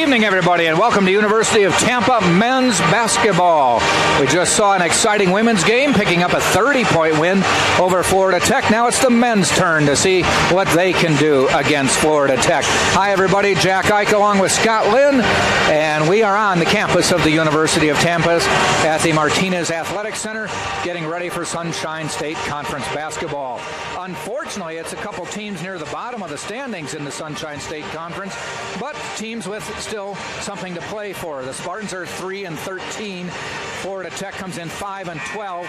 evening, everybody, and welcome to University of Tampa men's basketball. We just saw an exciting women's game, picking up a 30-point win over Florida Tech. Now it's the men's turn to see what they can do against Florida Tech. Hi, everybody. Jack Ike along with Scott Lynn, and we are on the campus of the University of Tampa at the Martinez Athletic Center, getting ready for Sunshine State Conference basketball. Unfortunately, it's a couple teams near the bottom of the standings in the Sunshine State Conference, but teams with still something to play for. The Spartans are 3-13. Florida Tech comes in 5-12.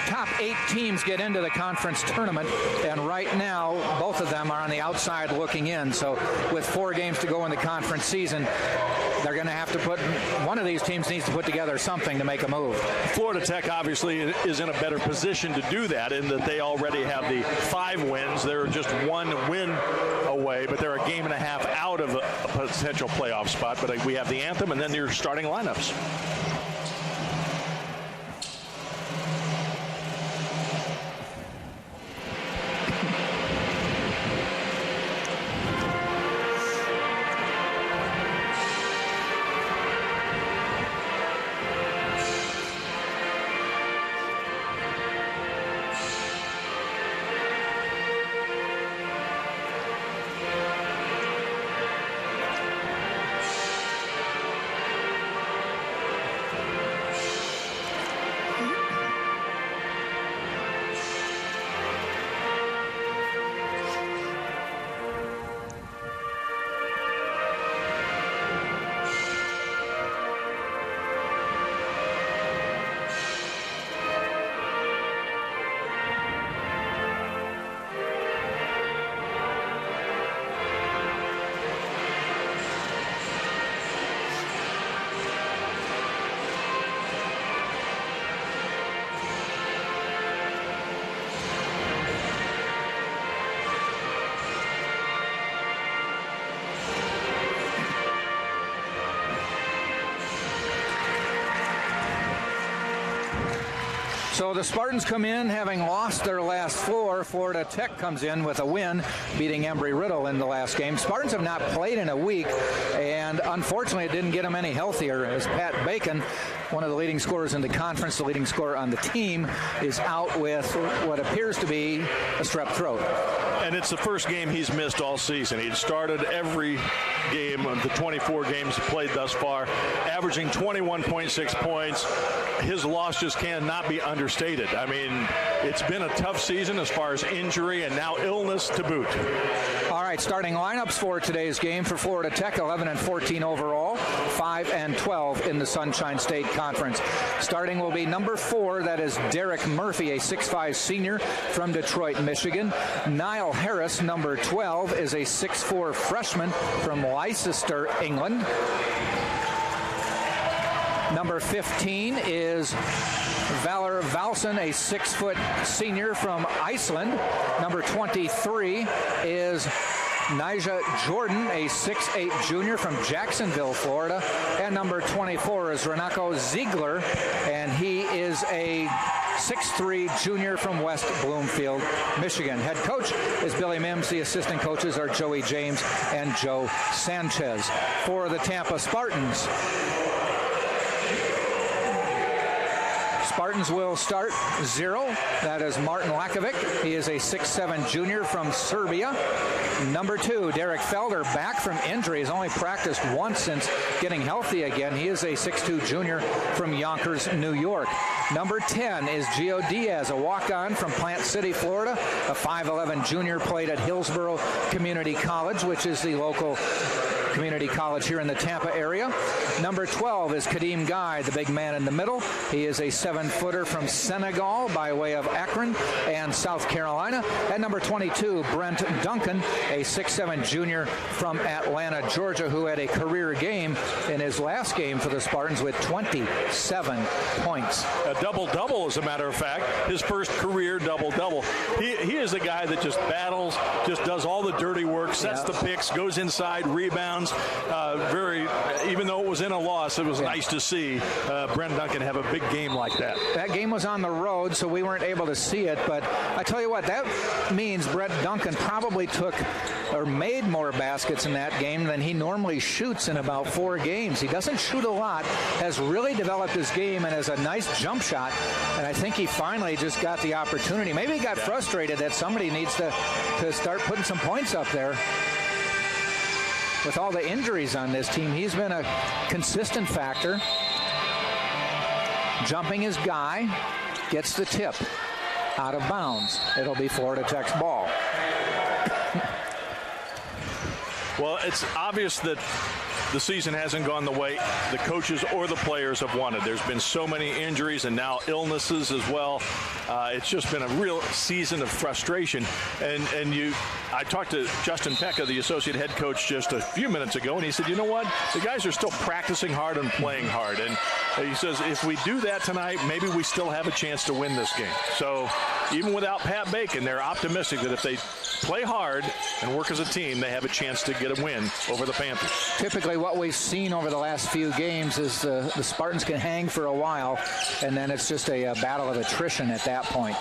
Top 8 teams get into the conference tournament, and right now both of them are on the outside looking in. So with 4 games to go in the conference season, they're going to have to one of these teams needs to put together something to make a move. Florida Tech obviously is in a better position to do that in that they already have the 5 wins. They're just 1 win away, but they're a game and a half out of a potential playoff spot. But we have the anthem and then your starting lineups. So the Spartans come in having lost their last 4. Florida Tech comes in with a win, beating Embry-Riddle in the last game. Spartans have not played in a week, and unfortunately it didn't get them any healthier, as Pat Bacon, one of the leading scorers in the conference, the leading scorer on the team, is out with what appears to be a strep throat. And it's the first game he's missed all season. He'd started every game of the 24 games played thus far, averaging 21.6 points. His loss just cannot be understated. I mean, it's been a tough season as far as injury and now illness to boot. All right, starting lineups for today's game for Florida Tech: 11-14 overall, 5-12 in the Sunshine State Conference. Starting will be number 4, that is Derrick Murphy, a 6'5 senior from Detroit, Michigan. Nile Harris, number 12, is a 6'4 freshman from Leicester, England. Number 15 is Valur Valsson, a 6-foot senior from Iceland. Number 23 is Nyjah Jordan, a 6'8 junior from Jacksonville, Florida. And number 24 is Renako Ziegler, and he is a 6'3 junior from West Bloomfield, Michigan. Head coach is Billy Mims. The assistant coaches are Joey James and Joe Sanchez. For the Tampa Spartans, Spartans will start 0. That is Martin Lakovic. He is a 6'7 junior from Serbia. Number 2, Derrick Felder, back from injury. He's only practiced once since getting healthy again. He is a 6'2 junior from Yonkers, New York. Number 10 is Gio Diaz, a walk-on from Plant City, Florida. A 5'11 junior, played at Hillsborough Community College, which is the local community college here in the Tampa area. Number 12 is Kadeem Guy, the big man in the middle. He is a 7-footer from Senegal by way of Akron and South Carolina. And number 22, Brent Duncan, a 6'7 junior from Atlanta, Georgia, who had a career game in his last game for the Spartans with 27 points. A double-double, as a matter of fact. His first career double-double. He is a guy that just battles, just does all the dirty work, sets the picks, goes inside, rebounds, Spartans. Even though it was in a loss, it was nice to see Brent Duncan have a big game like that. That game was on the road, so we weren't able to see it. But I tell you what, that means Brent Duncan probably took or made more baskets in that game than he normally shoots in about 4 games. He doesn't shoot a lot, has really developed his game, and has a nice jump shot. And I think he finally just got the opportunity. Maybe he got frustrated that somebody needs to start putting some points up there. With all the injuries on this team, he's been a consistent factor. Jumping his guy, gets the tip out of bounds. It'll be Florida Tech's ball. Well, it's obvious that the season hasn't gone the way the coaches or the players have wanted. There's been so many injuries and now illnesses as well. It's just been a real season of frustration. I talked to Justin Pecka, the associate head coach, just a few minutes ago, and he said, you know what? The guys are still practicing hard and playing hard. And he says, if we do that tonight, maybe we still have a chance to win this game. So even without Pat Bacon, they're optimistic that if they play hard and work as a team, they have a chance to get a win over the Panthers. Typically what we've seen over the last few games is the Spartans can hang for a while, and then it's just a battle of attrition at that point.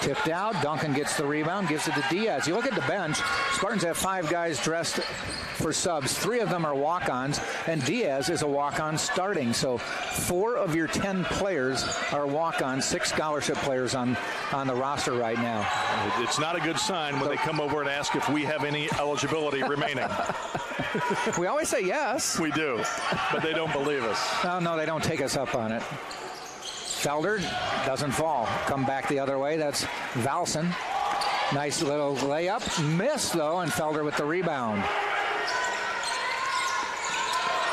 Tipped out. Duncan gets the rebound, gives it to Diaz. You look at the bench, Spartans have 5 guys dressed for subs. 3 of them are walk-ons, and Diaz is a walk-on starting. So 4 of your 10 players are walk-ons, 6 scholarship players on the roster right now. It's not a good sign when they come over and ask if we have any eligibility remaining. We always say yes. We do, but they don't believe us. Oh, no, they don't take us up on it. Felder doesn't fall. Come back the other way. That's Valson. Nice little layup. Missed, though, and Felder with the rebound.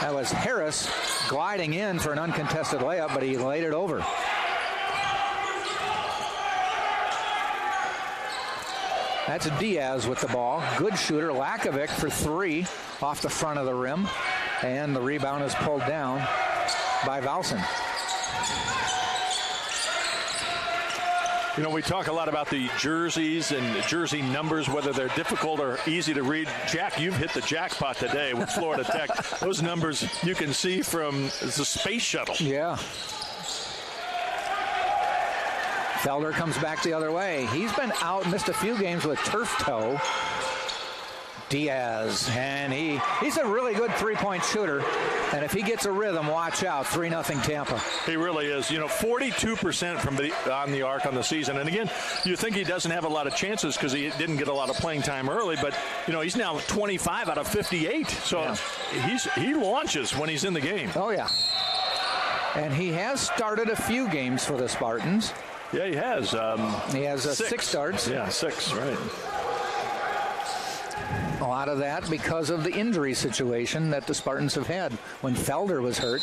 That was Harris gliding in for an uncontested layup, but he laid it over. That's Diaz with the ball. Good shooter. Lakovic for 3 off the front of the rim. And the rebound is pulled down by Valson. You know, we talk a lot about the jerseys and jersey numbers, whether they're difficult or easy to read. Jack, you've hit the jackpot today with Florida Tech. Those numbers you can see from the space shuttle. Yeah. Felder comes back the other way. He's been out, missed a few games with turf toe. Diaz, and he's a really good 3-point shooter, and if he gets a rhythm, watch out. 3-0 Tampa. He really is. 42% from on the arc on the season, and again, you think he doesn't have a lot of chances because he didn't get a lot of playing time early, but he's now 25 out of 58, so he launches when he's in the game. Oh yeah, and he has started a few games for the Spartans. Yeah, he has. He has 6 starts. Yeah, 6, right. A lot of that because of the injury situation that the Spartans have had. When Felder was hurt,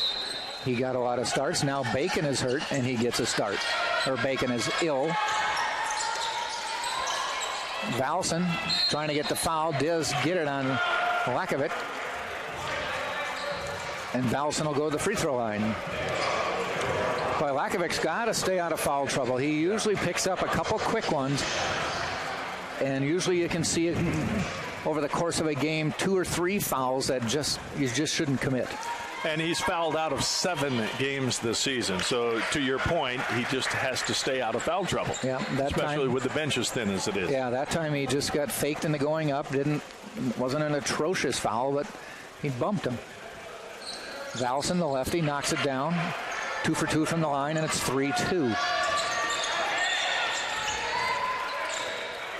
he got a lot of starts. Now Bacon is hurt, and he gets a start. Or Bacon is ill. Valson trying to get the foul. Does get it on Lakovic. And Valson will go to the free throw line. Boy, Lakovic's got to stay out of foul trouble. He usually picks up a couple quick ones, and usually you can see it over the course of a game, 2 or 3 fouls that you just shouldn't commit. And he's fouled out of 7 games this season. So to your point, he just has to stay out of foul trouble. Yeah, especially with the bench as thin as it is. Yeah, that time he just got faked in the going up. Wasn't an atrocious foul, but he bumped him. Valson, the lefty, knocks it down. 2 for 2 from the line, and it's 3-2.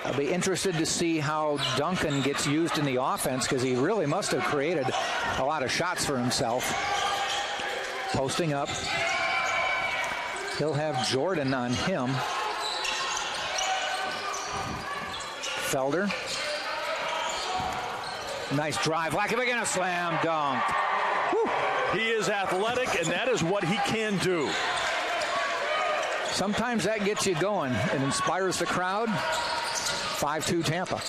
I'll be interested to see how Duncan gets used in the offense, because he really must have created a lot of shots for himself. Posting up. He'll have Jordan on him. Felder. Nice drive. Lakovic and a slam dunk. Whew. He is athletic, and that is what he can do. Sometimes that gets you going. It inspires the crowd. 5-2 Tampa.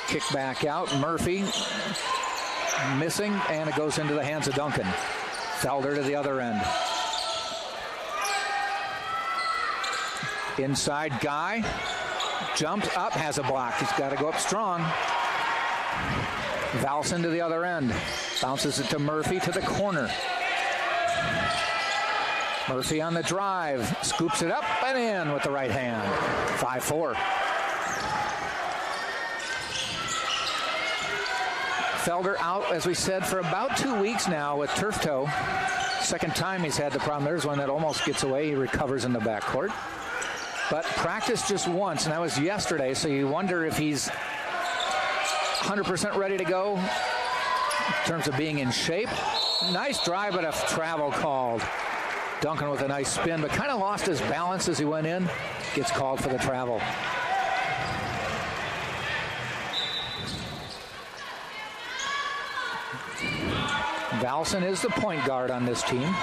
Kick back out. Murphy missing, and it goes into the hands of Duncan. Felder to the other end. Inside Guy. Jumps up, has a block. He's got to go up strong. Valson to the other end. Bounces it to Murphy to the corner. Murphy on the drive. Scoops it up and in with the right hand. 5-4. Felder out, as we said, for about 2 weeks now with turf toe. Second time he's had the problem. There's one that almost gets away. He recovers in the backcourt. But practiced just once, and that was yesterday, so you wonder if he's 100% ready to go in terms of being in shape. Nice drive, but a travel called. Duncan with a nice spin, but kind of lost his balance as he went in. Gets called for the travel. Valson is the point guard on this team.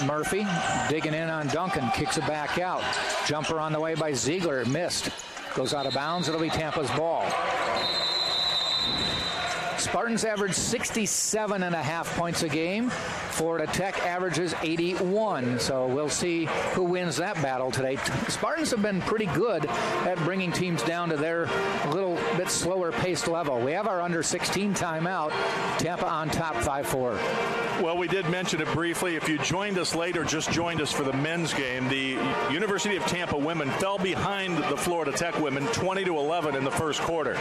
Murphy digging in on Duncan, kicks it back out. Jumper on the way by Ziegler, missed. Goes out of bounds, it'll be Tampa's ball. Spartans average 67.5 points a game. Florida Tech averages 81, so we'll see who wins that battle today. Spartans have been pretty good at bringing teams down to their little bit slower paced level. We have our under 16 timeout. Tampa on top 5-4. Well, we did mention it briefly. If you joined us late or just joined us for the men's game, the University of Tampa women fell behind the Florida Tech women 20-11 in the first quarter.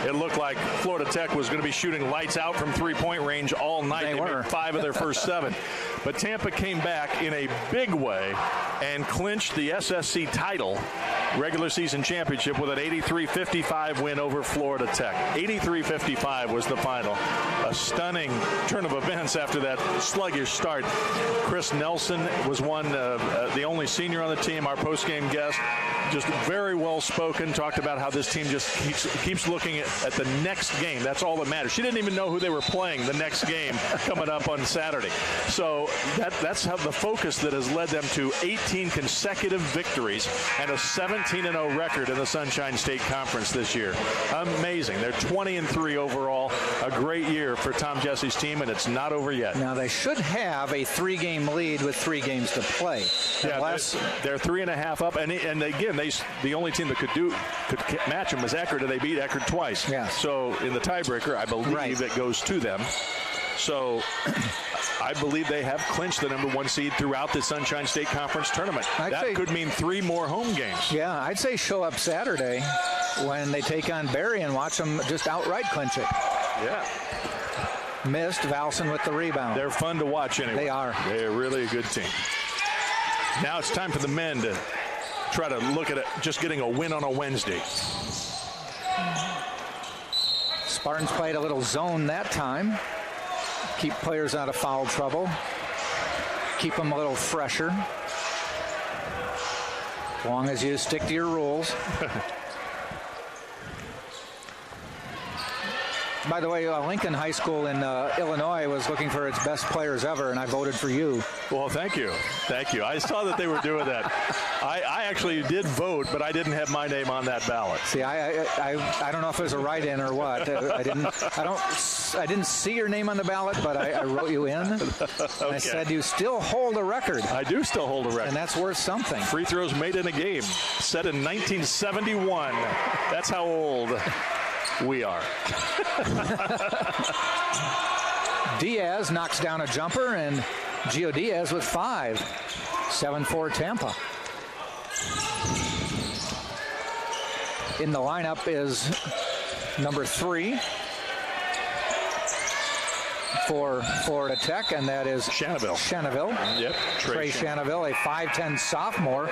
It looked like Florida Tech was going to be shooting lights out from three-point range all night. They made 5 of their first 7. But Tampa came back in a big way and clinched the SSC title, regular season championship, with an 83-55 win over Florida Tech. 83-55 was the final. A stunning turn of events after that sluggish start. Chris Nelson was the only senior on the team, our post-game guest. Just very well spoken, talked about how this team just keeps looking at the next game. That's all that matters. She didn't even know who they were playing the next game coming up on Saturday. So that's how the focus that has led them to 18 consecutive victories and a 17-0 record in the Sunshine State Conference this year. Amazing. They're 20-3 overall. A great year for Tom Jesse's team, and it's not over yet. Now they should have a 3-game lead with 3 games to play. Yeah, they're 3.5 up, and again, the only team that could match them was Eckerd, and they beat Eckerd twice. Yeah. So in the tiebreaker, I believe it goes to them. So I believe they have clinched the number 1 seed throughout the Sunshine State Conference tournament. That could mean 3 more home games. Yeah, I'd say show up Saturday when they take on Barry and watch them just outright clinch it. Yeah. Missed. Valson with the rebound. They're fun to watch anyway. They are. They're really a good team. Now it's time for the men to try to look at it, just getting a win on a Wednesday. Spartans played a little zone that time. Keep players out of foul trouble. Keep them a little fresher. As long as you stick to your rules. By the way, Lincoln High School in Illinois was looking for its best players ever, and I voted for you. Well, thank you. Thank you. I saw that they were doing that. I actually did vote, but I didn't have my name on that ballot. See, I don't know if it was a write-in or what. I didn't see your name on the ballot, but I wrote you in. Okay. I said you still hold a record. I do still hold a record. And that's worth something. Free throws made in a game, set in 1971. That's how old we are. Diaz knocks down a jumper, and Gio Diaz with 5. 7-4 Tampa. In the lineup is number 3 for Florida Tech, and that is Shannon. Yep. Trey Shannonville, a 5'10 sophomore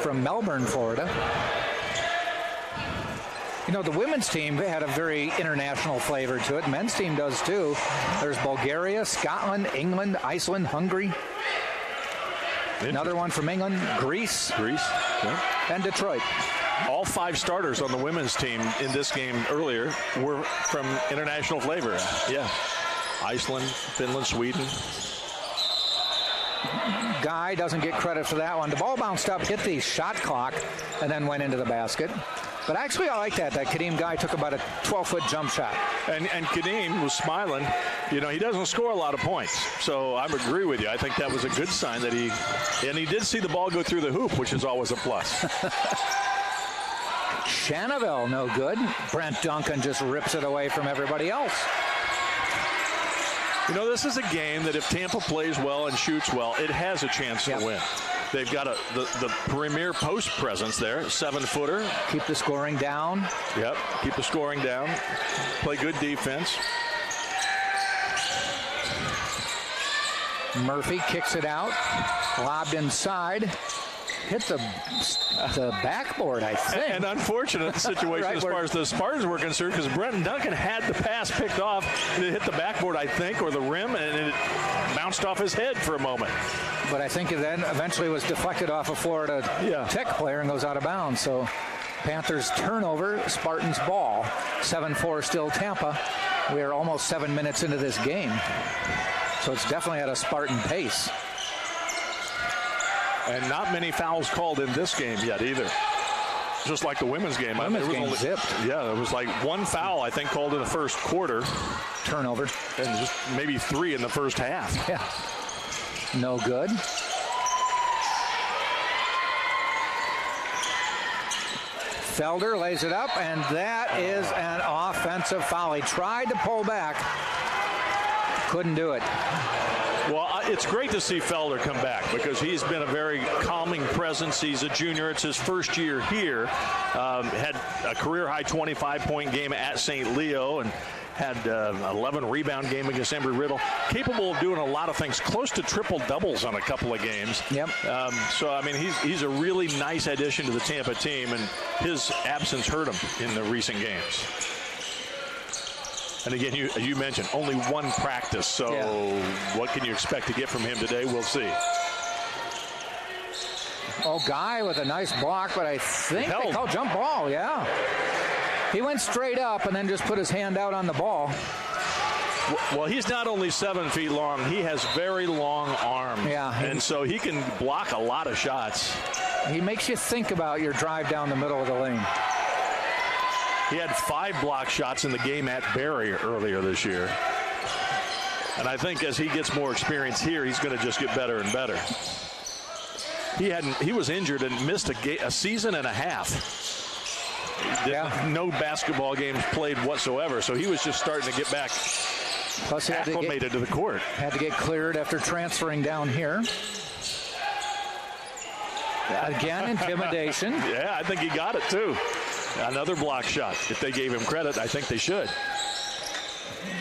from Melbourne, Florida. You know, the women's team had a very international flavor to it. Men's team does too. There's Bulgaria, Scotland, England, Iceland, Hungary. Another one from England, Greece, and Detroit. All 5 starters on the women's team in this game earlier were from international flavor. Yeah. Iceland, Finland, Sweden. Guy doesn't get credit for that one. The ball bounced up, hit the shot clock, and then went into the basket. But actually, I like that Kadeem Guy took about a 12-foot jump shot. And Kadeem was smiling. You know, he doesn't score a lot of points. So I agree with you. I think that was a good sign that he did see the ball go through the hoop, which is always a plus. Shannon, no good. Brent Duncan just rips it away from everybody else. You know, this is a game that if Tampa plays well and shoots well, it has a chance to win. They've got the premier post presence there, 7-footer. Keep the scoring down. Yep, keep the scoring down. Play good defense. Murphy kicks it out. Lobbed inside. Hit the backboard, I think. An unfortunate situation as far as the Spartans were concerned, because Brent Duncan had the pass picked off, and it hit the backboard, I think, or the rim, and it bounced off his head for a moment. But I think it then eventually was deflected off a Florida Tech player and goes out of bounds. So Panthers turnover, Spartans ball. 7-4 still Tampa. We are almost 7 minutes into this game. So it's definitely at a Spartan pace. And not many fouls called in this game yet either. Just like the women's game. Women's game zipped. Yeah, there was like one foul, I think, called in the first quarter. Turnover. And just maybe 3 in the first half. Yeah. No good. Felder lays it up, and that is an offensive foul. He tried to pull back. Couldn't do it. Well, it's great to see Felder come back because he's been a very calming presence. He's a junior. It's his first year here. Had a career-high 25-point game at St. Leo and had 11-rebound game against Embry-Riddle. Capable of doing a lot of things, close to triple-doubles on a couple of games. Yep. So, I mean, he's a really nice addition to the Tampa team, and his absence hurt him in the recent games. And again, you mentioned only one practice, so what can you expect to get from him today? We'll see. Oh, Guy with a nice block, but I think they call jump ball, He went straight up and then just put his hand out on the ball. Well, he's not only 7 feet long, he has very long arms. Yeah. And so he can block a lot of shots. He makes you think about your drive down the middle of the lane. He had 5 block shots in the game at Barry earlier this year. And I think as he gets more experience here, he's going to just get better and better. He was injured and missed a season and a half. No basketball games played whatsoever, so he was just starting to get back acclimated to the court. Had to get cleared after transferring down here. Again, intimidation. Yeah, I think he got it too. Another block shot. If they gave him credit, I think they should.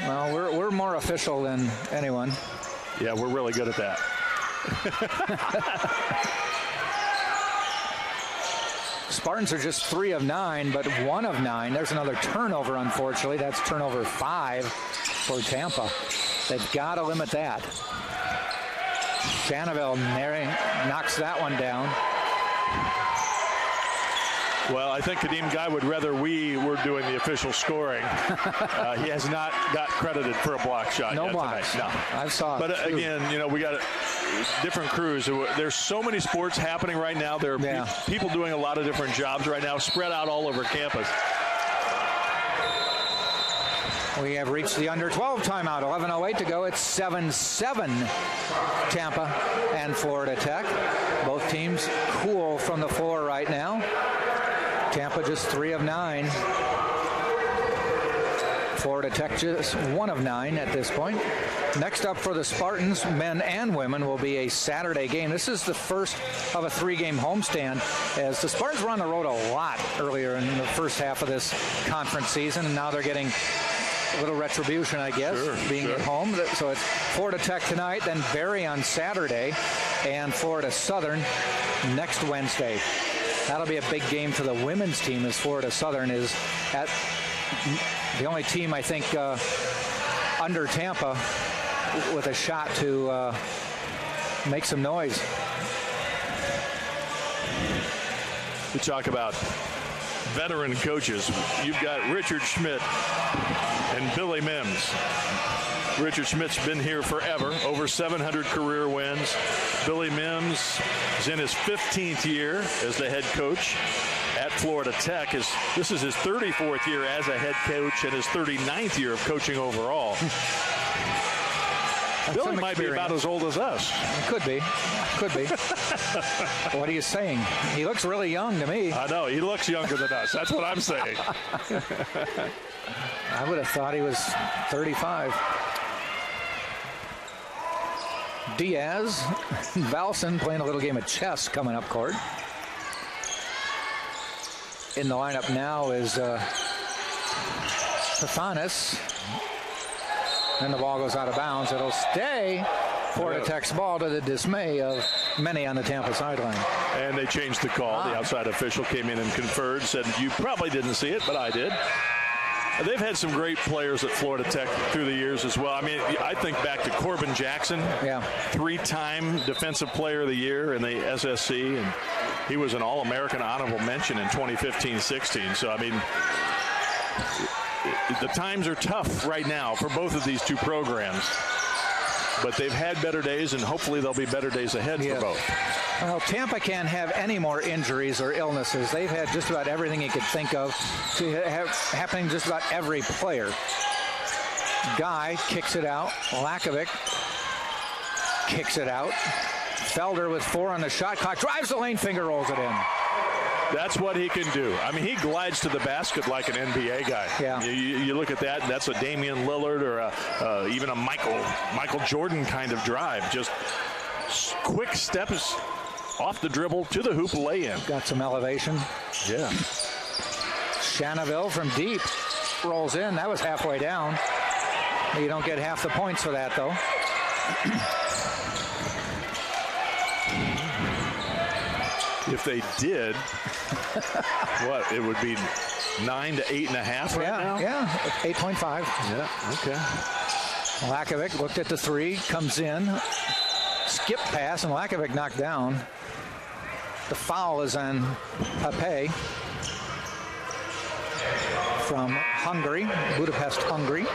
Well, we're more official than anyone. Yeah, we're really good at that. Spartans are just 3 of 9, but 1 of 9. There's another turnover, unfortunately. That's turnover 5 for Tampa. They've got to limit that. Genival knocks that one down. Well, I think Kadeem Guy would rather we were doing the official scoring. He has not got credited for a block shot no yet blocks. tonight. No. I saw it. But again, we got different crews. There's so many sports happening right now. There are people doing a lot of different jobs right now, spread out all over campus. We have reached the under 12 timeout. 11:08 to go. It's 7-7 Tampa and Florida Tech. Both teams cool from the floor right now. Tampa just 3 of 9. Florida Tech just 1 of 9 at this point. Next up for the Spartans, men and women, will be a Saturday game. This is the first of a 3-game homestand, as the Spartans were on the road a lot earlier in the first half of this conference season, and now they're getting a little retribution, I guess, being at home. So it's Florida Tech tonight, then Barry on Saturday, and Florida Southern next Wednesday. That'll be a big game for the women's team, as Florida Southern is at the only team, I think, under Tampa with a shot to make some noise. We talk about veteran coaches. You've got Richard Schmidt and Billy Mims. Richard Schmidt's been here forever, over 700 career wins. Billy Mims is in his 15th year as the head coach at Florida Tech. This is his 34th year as a head coach and his 39th year of coaching overall. Billy might be about as old as us. Could be. What are you saying? He looks really young to me. I know. He looks younger than us. That's what I'm saying. I would have thought he was 35. Diaz, Valson playing a little game of chess coming up court. In the lineup now is Stefanis. And the ball goes out of bounds. It'll stay Florida Tech's ball to the dismay of many on the Tampa sideline. And they changed the call. The outside official came in and conferred, said, you probably didn't see it, but I did. They've had some great players at Florida Tech through the years as well. I mean, I think back to Corbin Jackson, 3-time Defensive Player of the Year in the SSC, and he was an All-American honorable mention in 2015-16. So, I mean, the times are tough right now for both of these two programs. But they've had better days, and hopefully there'll be better days ahead for both. Well, Tampa can't have any more injuries or illnesses. They've had just about everything you could think of to have happening to just about every player. Guy kicks it out. Lakovic kicks it out. Felder with 4 on the shot clock. Drives the lane, finger rolls it in. That's what he can do. I mean, he glides to the basket like an NBA guy. Yeah. You look at that, that's a Damian Lillard or even a Michael Jordan kind of drive. Just quick steps off the dribble to the hoop, lay in. Got some elevation. Yeah. Shannonville from deep rolls in. That was halfway down. You don't get half the points for that, though. If they did, what, it would be 9 to 8.5 right now? Yeah, 8.5. Yeah, okay. Lakovic looked at the 3, comes in, skip pass, and Lakovic knocked down. The foul is on Pape from Hungary, Budapest, Hungary.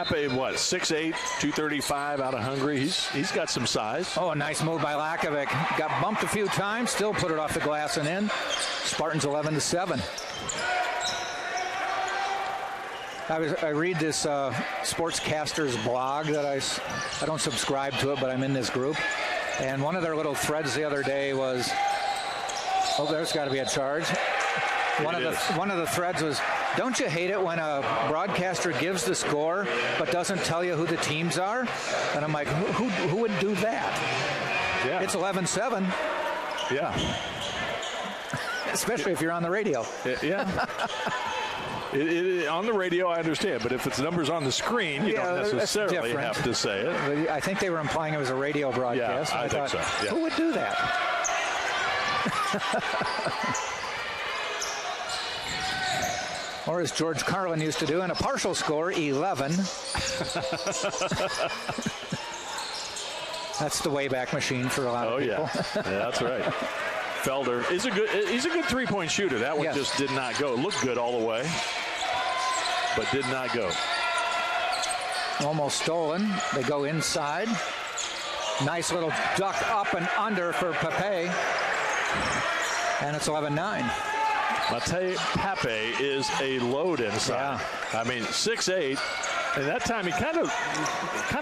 Pape, what, 6'8", 235 out of Hungary. He's got some size. Oh, a nice move by Lakovic. Got bumped a few times, still put it off the glass and in. Spartans 11-7. I read this sportscaster's blog that I don't subscribe to it, but I'm in this group. And one of their little threads the other day was, oh, there's got to be a charge. One of the threads was, don't you hate it when a broadcaster gives the score but doesn't tell you who the teams are? And I'm like, who would do that? Yeah. It's 11-7. Yeah. Especially if you're on the radio. Yeah. On the radio, I understand, but if it's numbers on the screen, you don't necessarily have to say it. I think they were implying it was a radio broadcast. Yeah, I think so. Yeah. Who would do that? Or as George Carlin used to do, in a partial score, 11. That's the Wayback Machine for a lot of people. Yeah, that's right. Felder is he's a good three-point shooter. That one just did not go. It looked good all the way, but did not go. Almost stolen. They go inside. Nice little duck up and under for Pape. And it's 11-9. Mate Pape is a load inside. Yeah. I mean, 6'8", and that time he kind of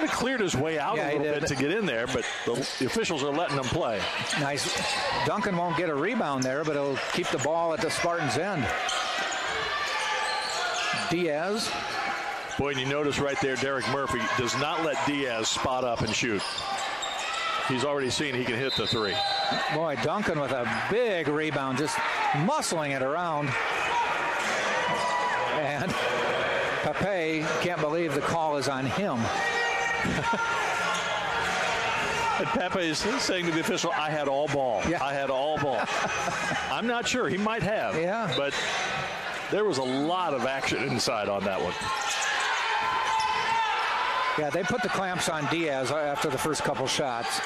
cleared his way out a little bit to get in there, but the officials are letting him play. Nice. Duncan won't get a rebound there, but he'll keep the ball at the Spartans' end. Diaz. Boy, and you notice right there, Derek Murphy does not let Diaz spot up and shoot. He's already seen he can hit the three. Boy, Duncan with a big rebound, just muscling it around. And Pape can't believe the call is on him. And Pape is saying to the official, I had all ball. Yeah. I had all ball. I'm not sure. He might have. Yeah. But there was a lot of action inside on that one. Yeah, they put the clamps on Diaz after the first couple shots.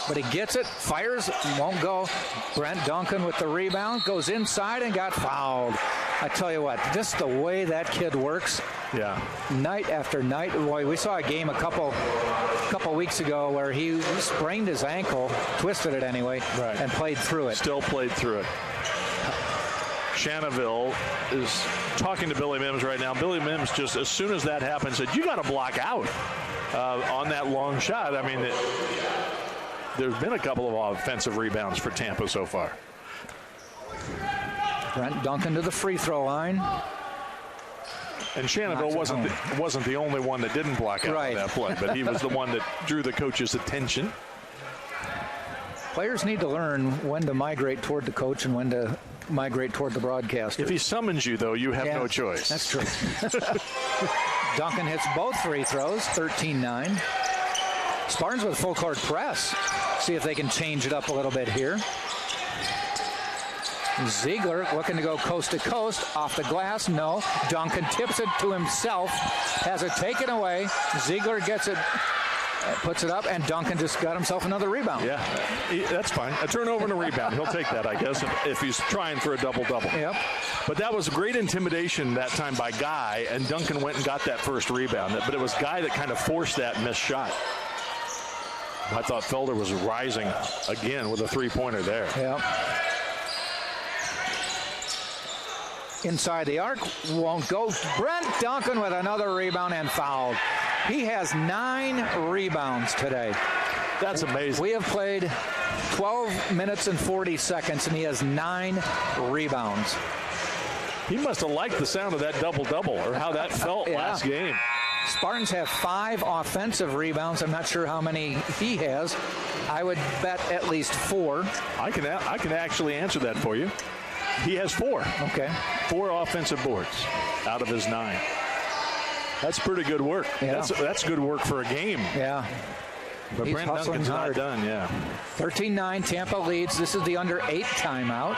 But he gets it, fires, won't go. Brent Duncan with the rebound, goes inside and got fouled. I tell you what, just the way that kid works. Yeah. Night after night. Boy, we saw a game a couple weeks ago where he sprained his ankle, twisted it anyway, right, and played through it. Still played through it. Shannon is talking to Billy Mims right now. Billy Mims just, as soon as that happened, said, you got to block out on that long shot. I mean, there's been a couple of offensive rebounds for Tampa so far. Brent Duncan to the free throw line. And Shannonville wasn't the only one that didn't block out on that play, but he was the one that drew the coach's attention. Players need to learn when to migrate toward the coach and when to migrate toward the broadcaster. If he summons you, though, you have no choice. That's true. Duncan hits both free throws, 13-9. Spartans with full court press. See if they can change it up a little bit here. Ziegler looking to go coast to coast. Off the glass, no. Duncan tips it to himself. Has it taken away. Ziegler gets it, puts it up, and Duncan just got himself another rebound. Yeah, that's fine. A turnover and a rebound. He'll take that, I guess, if he's trying for a double-double. Yep. But that was great intimidation that time by Guy, and Duncan went and got that first rebound. But it was Guy that kind of forced that missed shot. I thought Felder was rising again with a three-pointer there. Yep. Inside the arc, won't go. Brent Duncan with another rebound and fouled. He has 9 rebounds today. That's amazing. We have played 12 minutes and 40 seconds, and he has 9 rebounds. He must have liked the sound of that double-double or how that felt last game. Spartans have 5 offensive rebounds. I'm not sure how many he has. I would bet at least 4. I can actually answer that for you. He has 4. Okay. 4 offensive boards out of his 9. That's pretty good work. Yeah. That's good work for a game. Yeah. But Brent Duncan's not done, 13-9, Tampa leads. This is the under 8 timeout.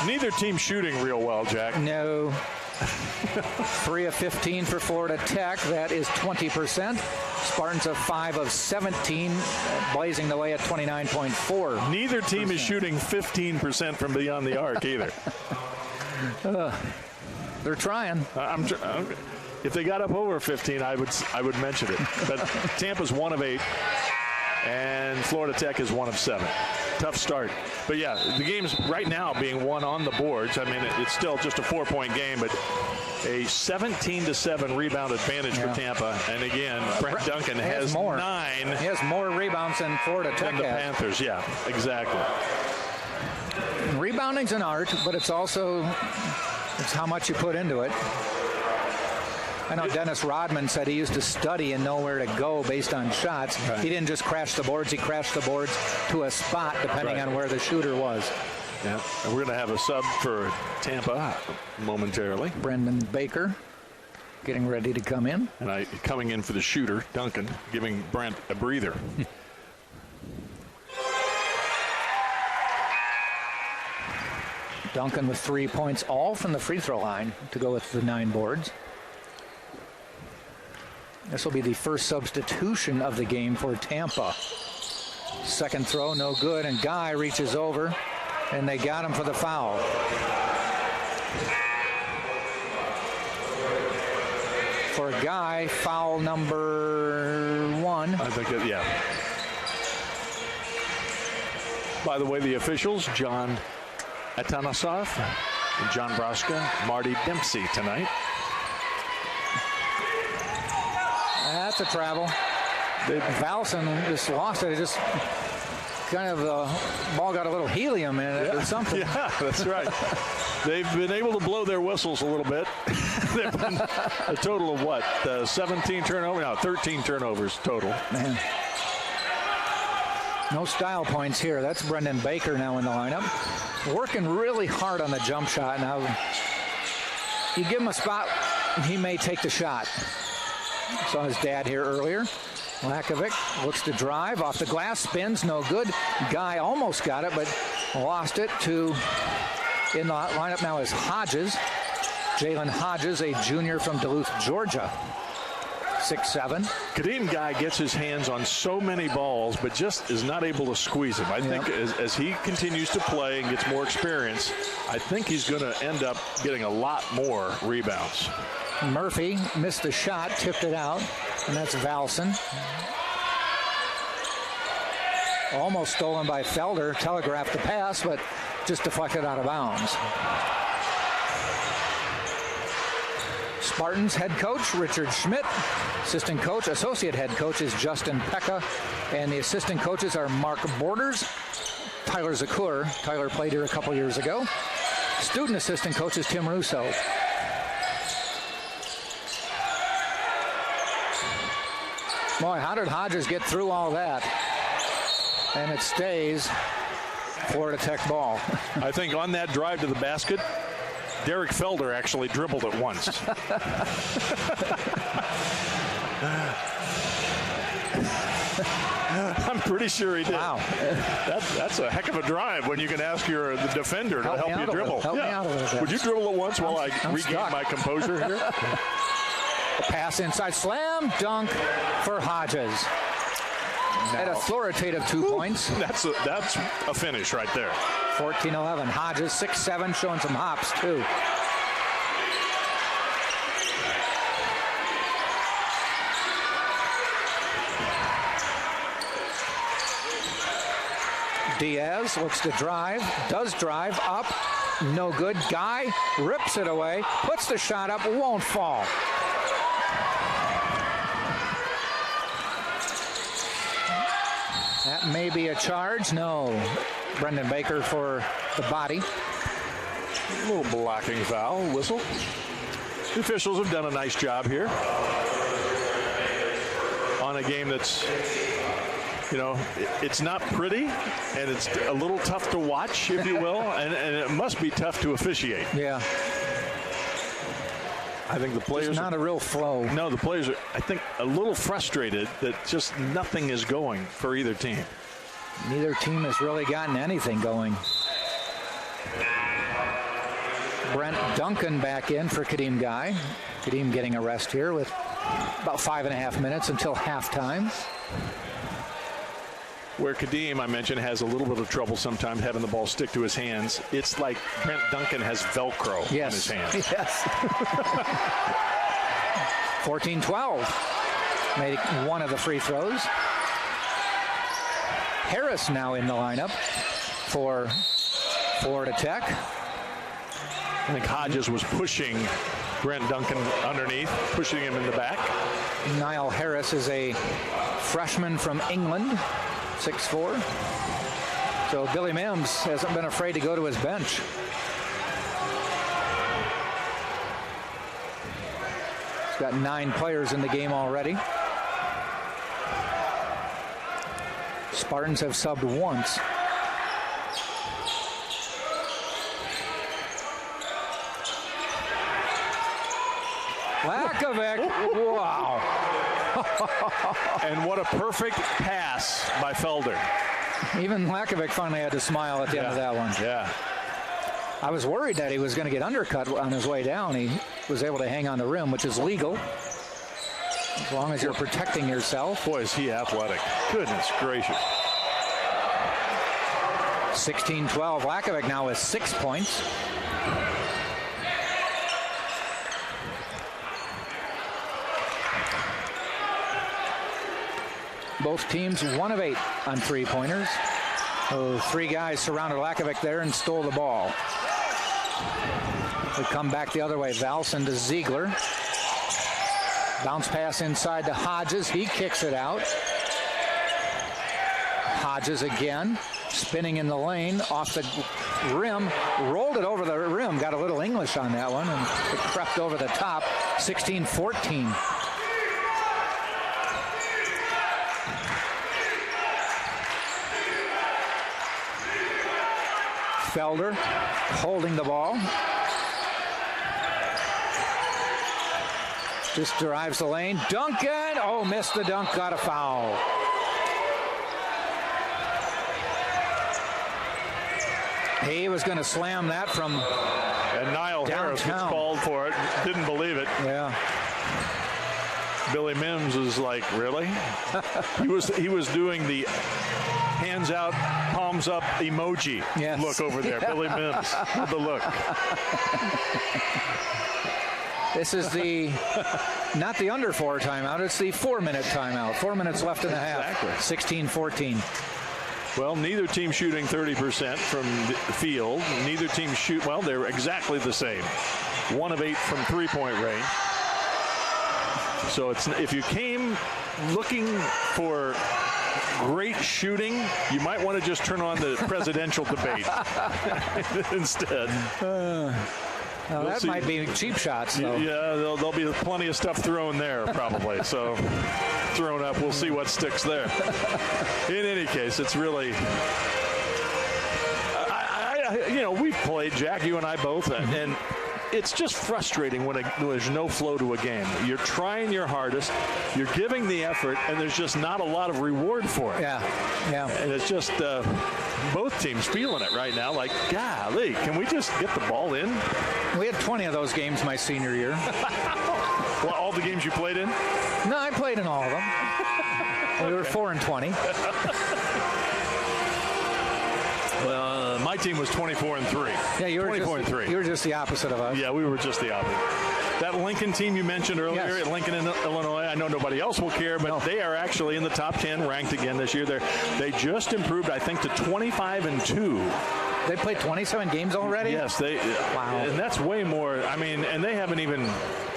Neither team shooting real well, Jack. No. 3 of 15 for Florida Tech. That is 20%. Spartans have 5 of 17, blazing the way at 29.4%. Neither team is shooting 15% from beyond the arc either. They're trying. If they got up over 15, I would mention it. But Tampa's 1 of 8, and Florida Tech is 1 of 7. Tough start. But yeah, the game's right now being won on the boards. I mean, it's still just a 4-point game, but a 17-7 rebound advantage for Tampa. And again, Brent Duncan has 9. He has more rebounds than Florida Tech than the Panthers. Yeah, exactly. Rebounding's an art, but it's also how much you put into it. I know Dennis Rodman said he used to study and know where to go based on shots. Right. He didn't just crash the boards. He crashed the boards to a spot depending on where the shooter was. Yeah, and we're going to have a sub for Tampa momentarily. Brendan Baker getting ready to come in. And coming in for the shooter, Duncan, giving Brent a breather. Duncan with 3 points, all from the free throw line to go with the 9 boards. This will be the first substitution of the game for Tampa. Second throw, no good, and Guy reaches over, and they got him for the foul. For Guy, foul number 1. I think yeah. By the way, the officials, John Atanasov, John Broska, Marty Dempsey tonight. That's a travel. Valson just lost it. It just kind of the ball got a little helium in it or something. Yeah, that's right. They've been able to blow their whistles a little bit. They've been a total of what? 17 turnovers? No, 13 turnovers total. Man. No style points here. That's Brendan Baker now in the lineup. Working really hard on the jump shot. Now, you give him a spot, he may take the shot. Saw his dad here earlier. Lakovic looks to drive off the glass, spins, no good. Guy almost got it, but lost it to, in the lineup now is Hodges. Jalen Hodges, a junior from Duluth, Georgia. 6-7. Kadeem Guy gets his hands on so many balls, but just is not able to squeeze them. I think as he continues to play and gets more experience, I think he's going to end up getting a lot more rebounds. Murphy missed the shot, tipped it out, and that's Valson. Almost stolen by Felder, telegraphed the pass, but just deflected out of bounds. Spartans head coach Richard Schmidt. Assistant coach, associate head coach is Justin Pekka. And the assistant coaches are Mark Borders, Tyler Zakur. Tyler played here a couple years ago. Student assistant coach is Tim Russo. Boy, how did Hodges get through all that? And it stays Florida Tech ball. I think on that drive to the basket, Derrick Felder actually dribbled it once. I'm pretty sure he did. Wow. That's a heck of a drive when you can ask the defender to help you dribble. Help me out a little bit. Would you dribble it once while I regain stuck. my composure here? A pass inside, slam dunk for Hodges. An authoritative 2 points. That's a finish right there. 14-11. Hodges 6-7, showing some hops too. Diaz looks to drive, does drive up, no good. Guy rips it away, puts the shot up, won't fall. That may be a charge. No. Brendan Baker for the body. A little blocking foul, whistle. The officials have done a nice job here on a game that's, it's not pretty, and it's a little tough to watch, if you will, and it must be tough to officiate. Yeah. I think the players There's not a real flow. No, the players are, I think, a little frustrated that just nothing is going for either team. Neither team has really gotten anything going. Brent Duncan back in for Kadeem Guy. Kadeem getting a rest here with about 5.5 minutes until halftime. Where Kadeem, I mentioned, has a little bit of trouble sometimes having the ball stick to his hands. It's like Brent Duncan has Velcro in his hands. Yes. 14-12. Made one of the free throws. Harris now in the lineup for Florida Tech. I think Hodges was pushing Brent Duncan underneath, pushing him in the back. Nile Harris is a freshman from England. 6'4". So Billy Mims hasn't been afraid to go to his bench. He's got 9 players in the game already. Spartans have subbed once. Lakovic, wow. And what a perfect pass by Felder. Even Lakovic finally had to smile at the end of that one. Yeah. I was worried that he was going to get undercut on his way down. He was able to hang on the rim, which is legal, as long as you're protecting yourself. Boy, is he athletic. Goodness gracious. 16-12. Lakovic now with 6 points. Both teams 1 of 8 on three-pointers. Oh, 3 guys surrounded Lakovic there and stole the ball. We come back the other way. Valson to Ziegler. Bounce pass inside to Hodges. He kicks it out. Hodges again. Spinning in the lane. Off the rim. Rolled it over the rim. Got a little English on that one. And it crept over the top. 16-14. Felder holding the ball. Just drives the lane. Duncan! Oh, missed the dunk. Got a foul. He was going to slam that from and Nile Harris gets called for it. Didn't believe it. Yeah. Billy Mims was like, really? he was doing the hands out, palms up emoji look over there. Billy Mims with the look. This is not the under 4 timeout, it's the 4-minute timeout. 4 minutes left in the half. 16-14. Well, neither team shooting 30% from the field. Neither team they're exactly the same. 1 of 8 from three-point range. So if you came looking for great shooting, you might want to just turn on the presidential debate instead. Now that might be cheap shots, though. Yeah, there'll be plenty of stuff thrown there, probably. So thrown up, we'll see what sticks there. In any case, it's really, we've played, Jack, you and I both, and it's just frustrating when there's no flow to a game. You're trying your hardest, you're giving the effort, and there's just not a lot of reward for it. Yeah. And it's just both teams feeling it right now. Like, golly, can we just get the ball in? We had 20 of those games my senior year. Well, all the games you played in? No, I played in all of them. We were 4-20. Well, my team was 24-3. Yeah, you were 24-3. You were just the opposite of us. Yeah, we were just the opposite. That Lincoln team you mentioned earlier at Lincoln, Illinois, I know nobody else will care, but they are actually in the top 10 ranked again this year. They just improved, I think, to 25-2. They played 27 games already? Yes, wow. And that's way more. I mean, and they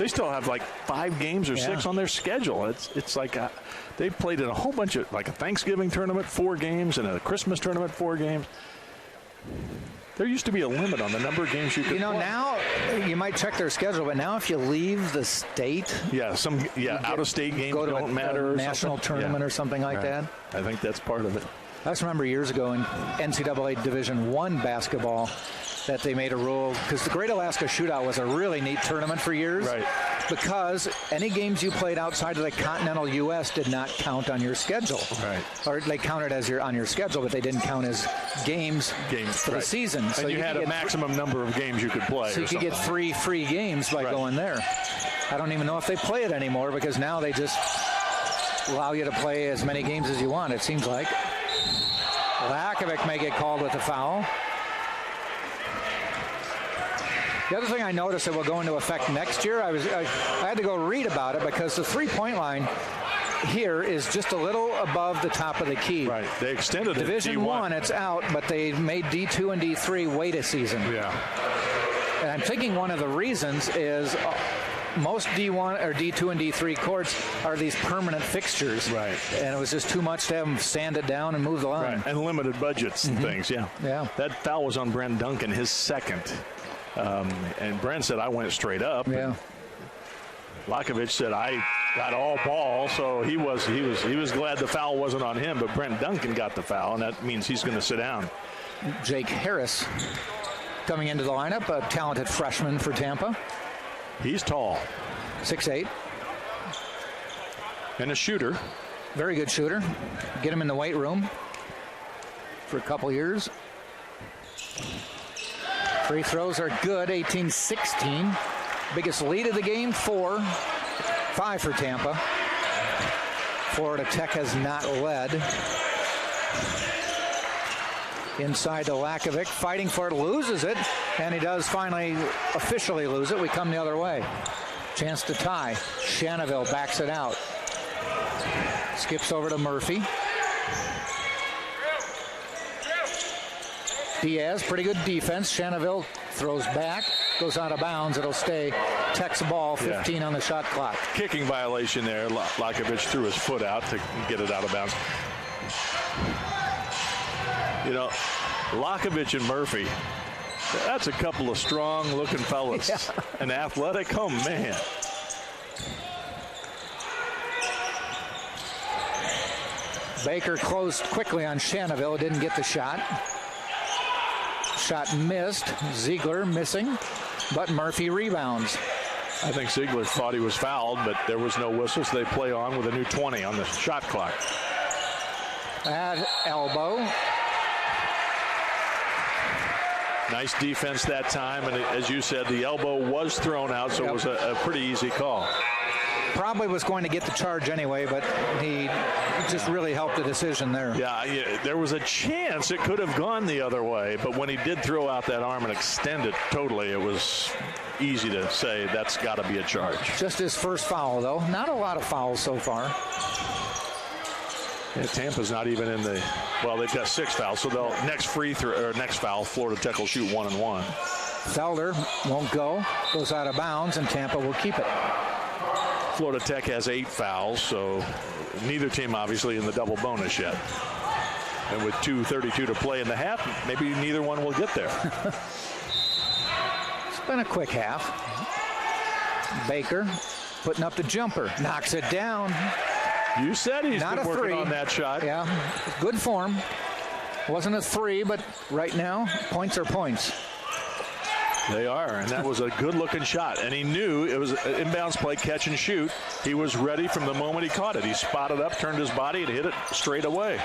still have like 5 games or 6 on their schedule. It's like they've played in a whole bunch of, like a Thanksgiving tournament, 4 games, and a Christmas tournament, 4 games. There used to be a limit on the number of games you could play. Now you might check their schedule, but now if you leave the state, out-of-state games go to don't matter. A national tournament or something like that. I think that's part of it. I just remember years ago in NCAA Division I basketball that they made a rule, because the Great Alaska Shootout was a really neat tournament for years. Right. Because any games you played outside of the continental U.S. did not count on your schedule. Right. Or they counted as on your schedule, but they didn't count as games for the season. So you had a maximum number of games you could play. So you could get 3 free games by going there. I don't even know if they play it anymore, because now they just allow you to play as many games as you want, it seems like. Lakovic may get called with a foul. The other thing I noticed that will go into effect next year, I had to go read about it, because the three-point line here is just a little above the top of the key. Right. They extended it. Division I, it's out, but they made D2 and D3 wait a season. Yeah. And I'm thinking one of the reasons is most D1 or D2 and D3 courts are these permanent fixtures. Right. And it was just too much to have them sand it down and move the line. Right. And limited budgets and things, Yeah. That foul was on Brent Duncan, his second. And Brent said, I went straight up. Yeah. Lakovic said, I got all ball, so he was glad the foul wasn't on him, but Brent Duncan got the foul, and that means he's going to sit down. Jake Harris coming into the lineup, a talented freshman for Tampa. He's tall. 6'8". And a shooter. Very good shooter. Get him in the weight room for a couple years. Free throws are good, 18-16. Biggest lead of the game, 4. 5 for Tampa. Florida Tech has not led. Inside to Lakovic, fighting for it, loses it, and he does finally officially lose it. We come the other way. Chance to tie. Shannonville backs it out. Skips over to Murphy. Diaz, pretty good defense. Shannonville throws back, goes out of bounds. It'll stay Tech's ball, 15 on the shot clock. Kicking violation there. Lakovic threw his foot out to get it out of bounds. You know, Lakovic and Murphy, that's a couple of strong-looking fellas. Yeah. And athletic, oh, man. Baker closed quickly on Shannonville, didn't get the shot. Shot missed. Ziegler missing, but Murphy rebounds. I think Ziegler thought he was fouled, but there was no whistle, so they play on with a new 20 on the shot clock. At elbow. Nice defense that time, and as you said, the elbow was thrown out, so it was a pretty easy call. probably was going to get the charge anyway, but he just really helped the decision there. Yeah, there was a chance it could have gone the other way, but when he did throw out that arm and extend it totally, it was easy to say that's got to be a charge. Just his first foul, though. Not a lot of fouls so far. Yeah, Tampa's not even in the, well, they've got 6 fouls, so they'll next foul, Florida Tech will shoot 1-1. Felder won't go, goes out of bounds, and Tampa will keep it. Florida Tech has 8 fouls, so neither team obviously in the double bonus yet. And with 2:32 to play in the half, maybe neither one will get there. It's been a quick half. Baker putting up the jumper, knocks it down. You said he's been working on that shot. Yeah, good form. Wasn't a 3, but right now, points are points. They are, and that was a good-looking shot. And he knew it was an inbounds play, catch and shoot. He was ready from the moment he caught it. He spotted up, turned his body, and hit it straight away.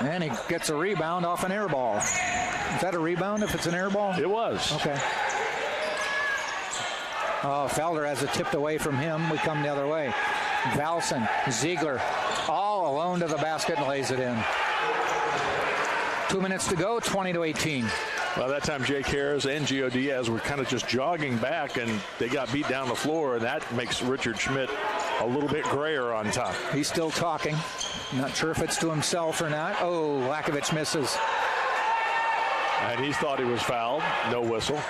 And he gets a rebound off an air ball. Is that a rebound if it's an air ball? It was. Okay. Oh, Felder has it tipped away from him. We come the other way. Valson, Ziegler, all alone to the basket and lays it in. 2 minutes to go, 20-18. Well, that time Jake Harris and Gio Diaz were kind of just jogging back, and they got beat down the floor, and that makes Richard Schmidt a little bit grayer on top. He's still talking. Not sure if it's to himself or not. Oh, Lakovich misses. And he thought he was fouled. No whistle.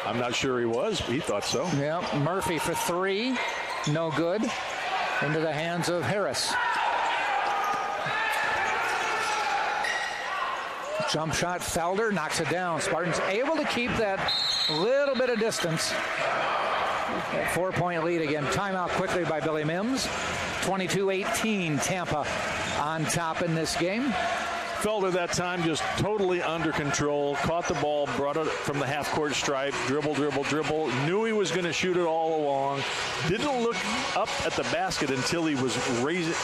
I'm not sure he was. He thought so. Yeah, Murphy for 3. No good. Into the hands of Harris. Jump shot, Felder knocks it down. Spartans able to keep that little bit of distance. 4-point lead again. Timeout quickly by Billy Mims. 22-18, Tampa on top in this game. Felder that time just totally under control. Caught the ball, brought it from the half-court stripe. Dribble. Knew he was going to shoot it all along. Didn't look up at the basket until he was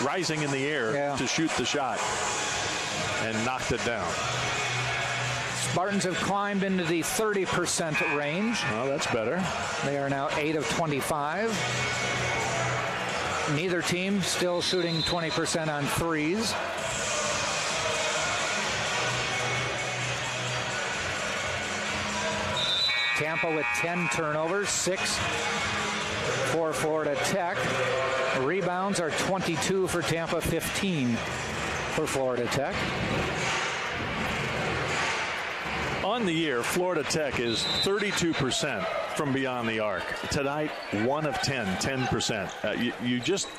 rising in the air to shoot the shot. And knocked it down. Spartans have climbed into the 30% range. Oh, that's better. They are now 8 of 25. Neither team still shooting 20% on threes. Tampa with 10 turnovers, 6 for Florida Tech. Rebounds are 22 for Tampa, 15 for Florida Tech. On the year, Florida Tech is 32% from beyond the arc. Tonight, 1 of 10, 10%. You just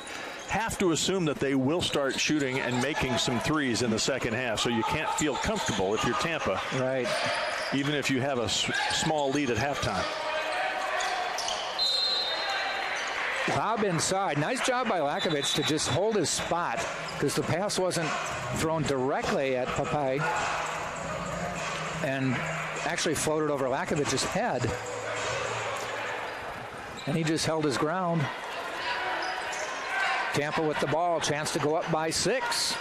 have to assume that they will start shooting and making some threes in the second half, so you can't feel comfortable if you're Tampa. Right. Even if you have a small lead at halftime. Lob inside. Nice job by Lakovich to just hold his spot because the pass wasn't thrown directly at Papai and actually floated over Lakovich's head. And he just held his ground. Tampa with the ball, chance to go up by 6.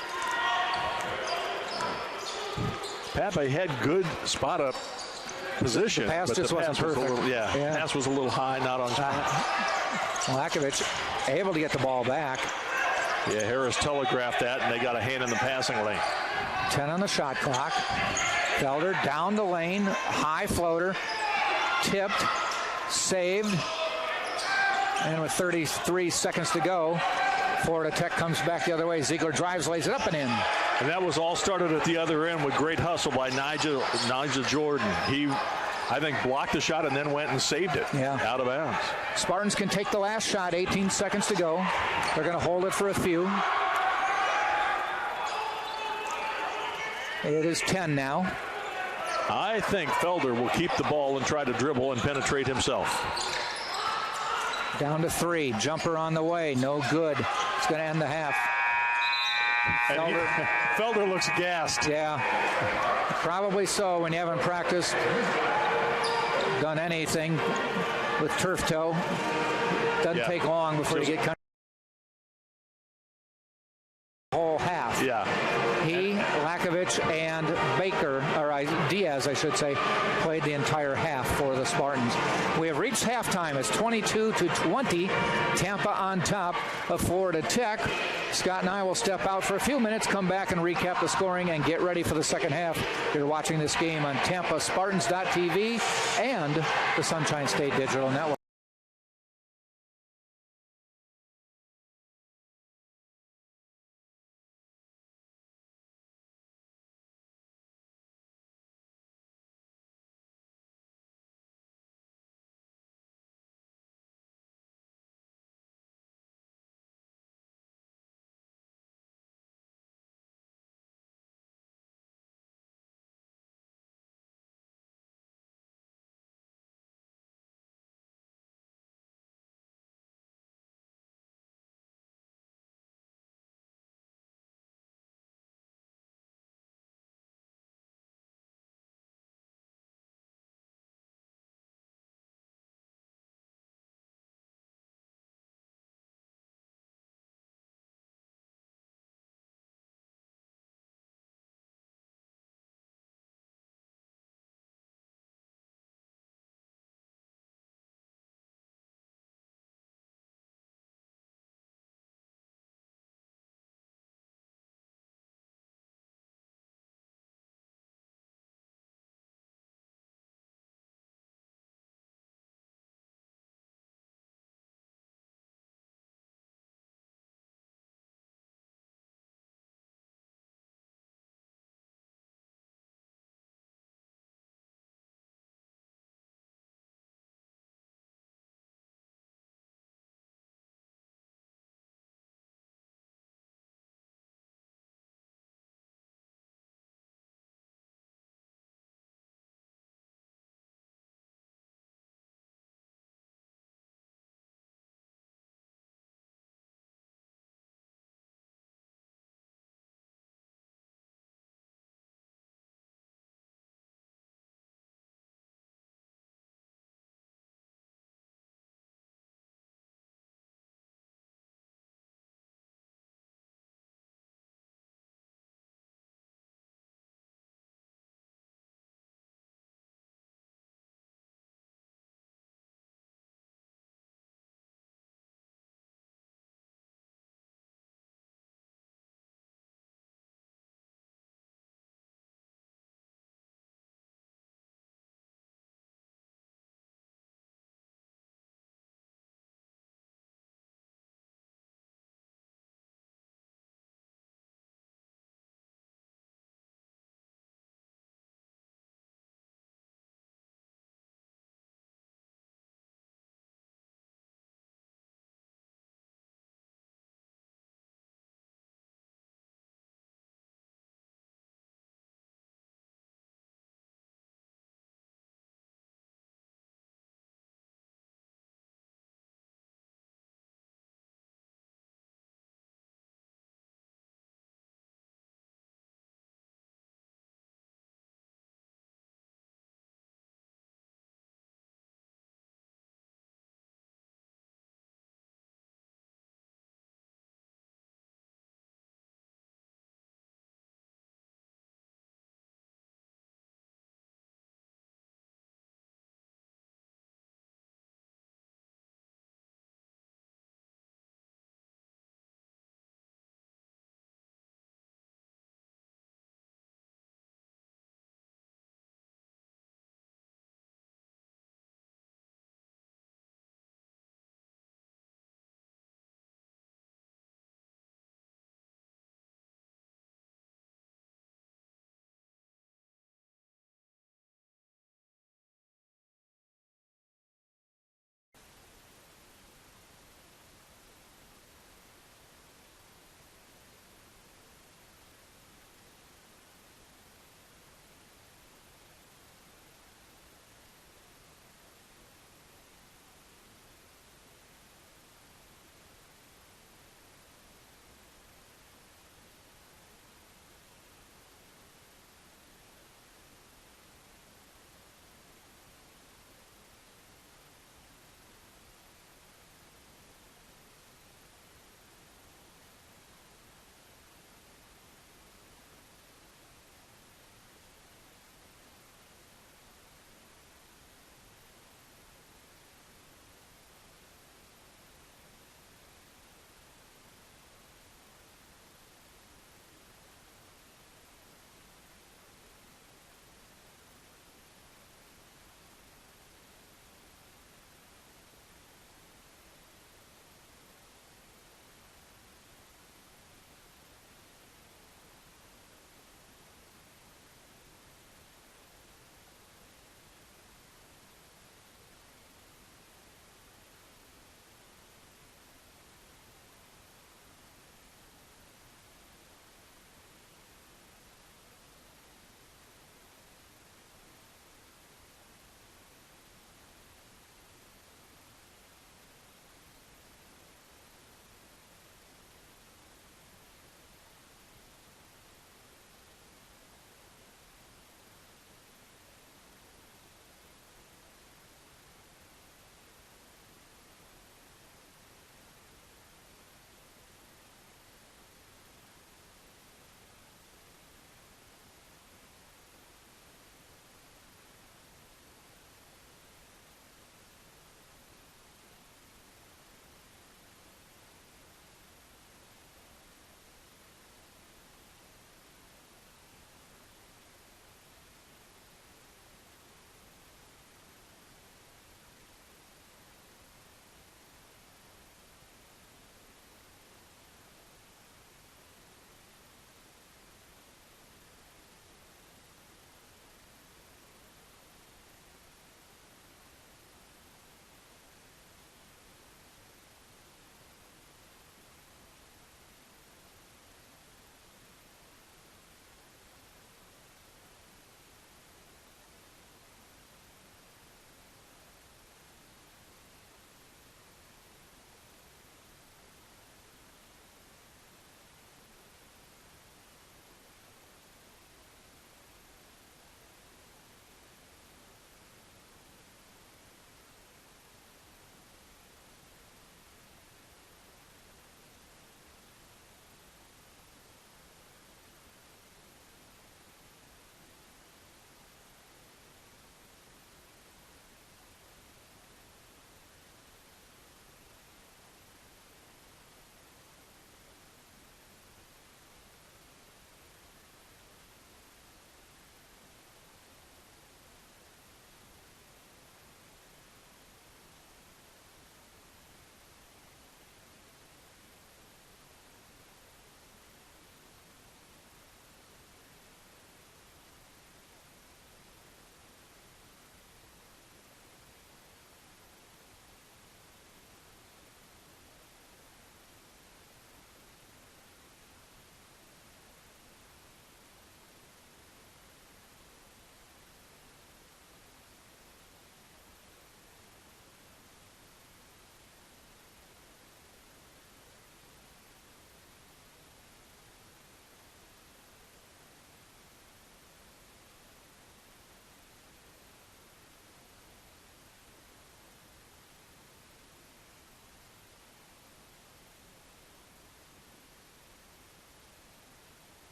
Papai had good spot up position. The pass but just wasn't perfect. Pass was a little high, not on spot. Lakovich able to get the ball back. Yeah, Harris telegraphed that, and they got a hand in the passing lane. 10 on the shot clock. Felder down the lane, high floater, tipped, saved, and with 33 seconds to go, Florida Tech comes back the other way. Ziegler drives, lays it up and in. And that was all started at the other end with great hustle by Nigel Jordan. He, I think, blocked the shot and then went and saved it out of bounds. Spartans can take the last shot, 18 seconds to go. They're going to hold it for a few. It is 10 now. I think Felder will keep the ball and try to dribble and penetrate himself. Down to 3. Jumper on the way. No good. It's going to end the half. Felder looks gassed. Yeah. Probably so when you haven't practiced, done anything with turf toe. Doesn't take long before you get kind of whole half. Yeah. He, Rakovic and Diaz, I should say, played the entire half for the Spartans. We have reached halftime. It's 22-20. Tampa on top of Florida Tech. Scott and I will step out for a few minutes, come back and recap the scoring and get ready for the second half. You're watching this game on TampaSpartans.tv and the Sunshine State Digital Network.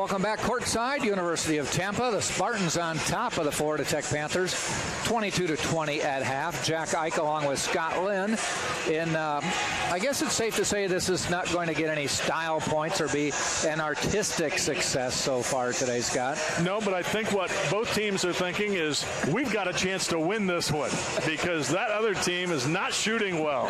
Welcome back courtside, University of Tampa. The Spartans on top of the Florida Tech Panthers, 22-20 at half. Jack Ike along with Scott Lynn. I guess it's safe to say this is not going to get any style points or be an artistic success so far today, Scott. No, but I think what both teams are thinking is we've got a chance to win this one because that other team is not shooting well.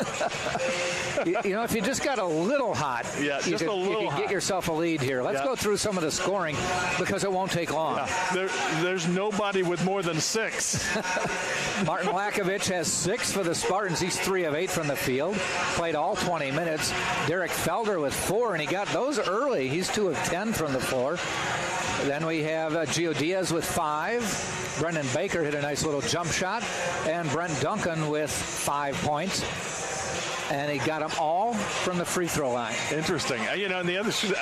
If you just got a little hot, you could get yourself a lead here. Let's go through some of the scoring because it won't take long. There's nobody with more than 6. Martin Lakovich has 6 for the Spartans. He's 3 of 8 from the field. Played all 20 minutes. Derrick Felder with 4, and he got those early. He's 2 of 10 from the floor. Then we have Gio Diaz with 5. Brendan Baker hit a nice little jump shot. And Brent Duncan with 5 points. And he got them all from the free throw line. Interesting. And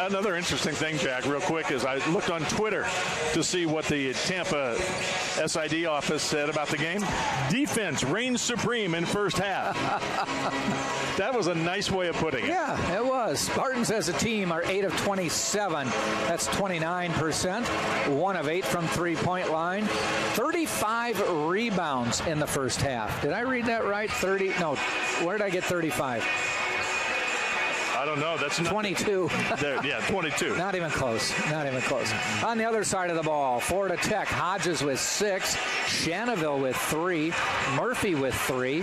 another interesting thing, Jack, real quick, is I looked on Twitter to see what the Tampa SID office said about the game. Defense reigns supreme in first half. That was a nice way of putting it. Yeah, it was. Spartans as a team are 8 of 27. That's 29%. 1 of 8 from three-point line. 35 rebounds in the first half. Did I read that right? Where did I get 35? I don't know. That's 22. 22. Not even close. On the other side of the ball, Florida Tech, Hodges with 6, Shannonville with 3, Murphy with 3,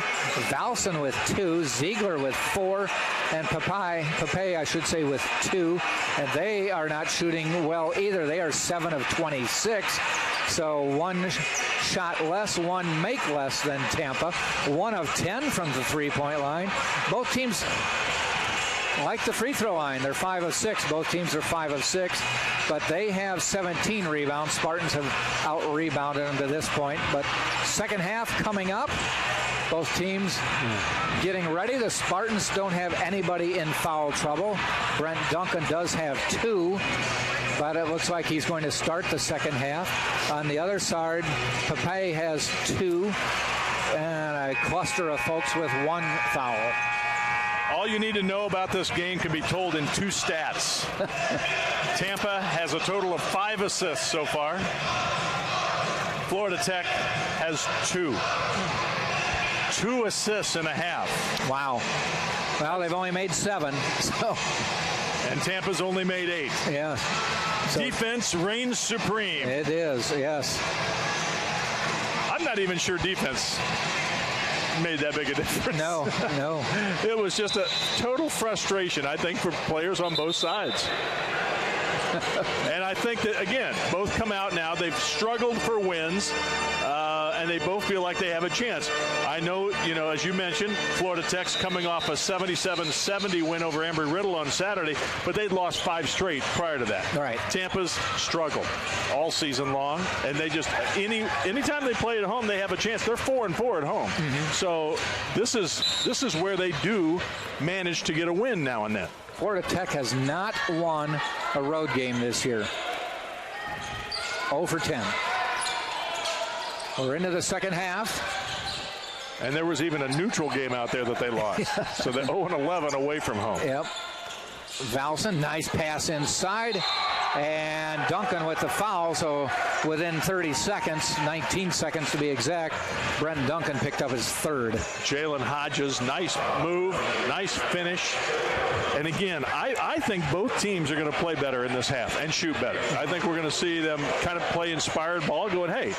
Valson with 2, Ziegler with 4, and Pape, with 2. And they are not shooting well either. They are 7 of 26. So 1 shot less, 1 make less than Tampa. 1 of 10 from the three-point line. Both teams like the free throw line. They're 5 of 6. Both teams are 5 of 6. But they have 17 rebounds. Spartans have out-rebounded them to this point. But second half coming up. Both teams getting ready. The Spartans don't have anybody in foul trouble. Brent Duncan does have 2. But it looks like he's going to start the second half. On the other side, Pape has 2, and a cluster of folks with 1 foul. All you need to know about this game can be told in 2 stats. Tampa has a total of 5 assists so far. Florida Tech has 2. 2 assists and a half. Wow. Well, they've only made 7, so... And Tampa's only made 8. Yeah. So defense reigns supreme. It is, yes. I'm not even sure defense made that big a difference. No. It was just a total frustration, I think, for players on both sides. And I think that, again, both come out now. They've struggled for wins, and they both feel like they have a chance. I know, as you mentioned, Florida Tech's coming off a 77-70 win over Embry-Riddle on Saturday, but they'd lost 5 straight prior to that. Right. Tampa's struggled all season long, and they just, anytime they play at home, they have a chance. They're 4-4 at home. Mm-hmm. So this is where they do manage to get a win now and then. Florida Tech has not won a road game this year. 0 for 10. We're into the second half. And there was even a neutral game out there that they lost. So they're 0-11 away from home. Yep. Valson, nice pass inside. And Duncan with the foul, so within 30 seconds, 19 seconds to be exact, Brent Duncan picked up his 3rd. Jalen Hodges, nice move, nice finish. And again, I think both teams are going to play better in this half and shoot better. I think we're going to see them kind of play inspired ball going, hey,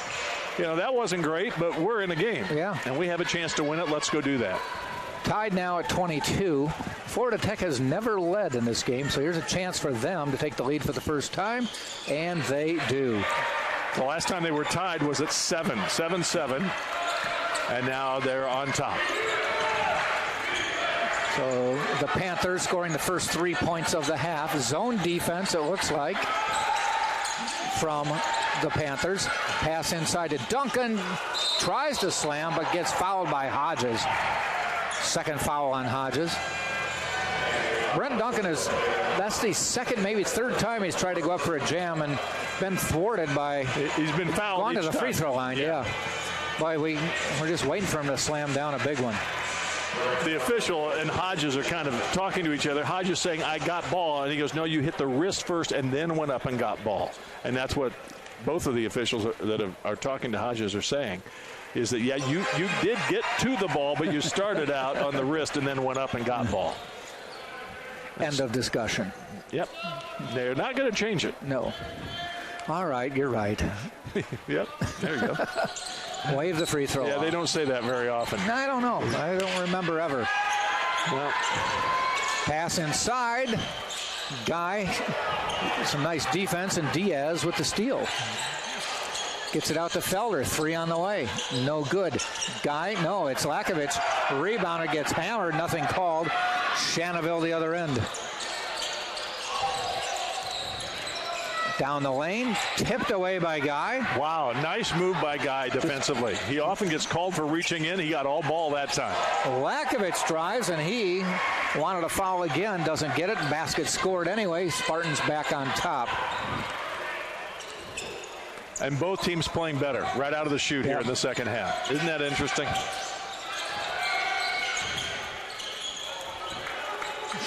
that wasn't great, but we're in a game. Yeah. And we have a chance to win it. Let's go do that. Tied now at 22. Florida Tech has never led in this game, so here's a chance for them to take the lead for the first time, and they do. The last time they were tied was at 7-7, and now they're on top. So the Panthers scoring the first 3 points of the half. Zone defense, it looks like, from the Panthers. Pass inside to Duncan. Tries to slam, but gets fouled by Hodges. Second foul on Hodges. Brent Duncan that's the second, maybe third time he's tried to go up for a jam and been thwarted by... He's been fouled gone to the free throw line, yeah. Boy, we're just waiting for him to slam down a big one. the official and Hodges are kind of talking to each other. Hodges saying, I got ball. And he goes, no, you hit the wrist first and then went up and got ball. And that's what both of the officials that are talking to Hodges are saying, is that, yeah, you did get to the ball, but you started out on the wrist and then went up and got ball. End of discussion. Yep. They're not going to change it. No. All right, you're right. Yep, there you go. Wave the free throw. Yeah, they don't say that very often. I don't know. I don't remember ever. Well, pass inside. Guy, some nice defense, and Diaz with the steal. Gets it out to Felder. 3 on the way. No good. Guy, no, it's Lakovic. Rebounder gets hammered. Nothing called. Shannonville the other end. Down the lane, tipped away by Guy. Wow, nice move by Guy defensively. He often gets called for reaching in. He got all ball that time. Lakovic drives, and he wanted a foul again. Doesn't get it. Basket scored anyway. Spartans back on top. And both teams playing better right out of the chute here in the second half. Isn't that interesting?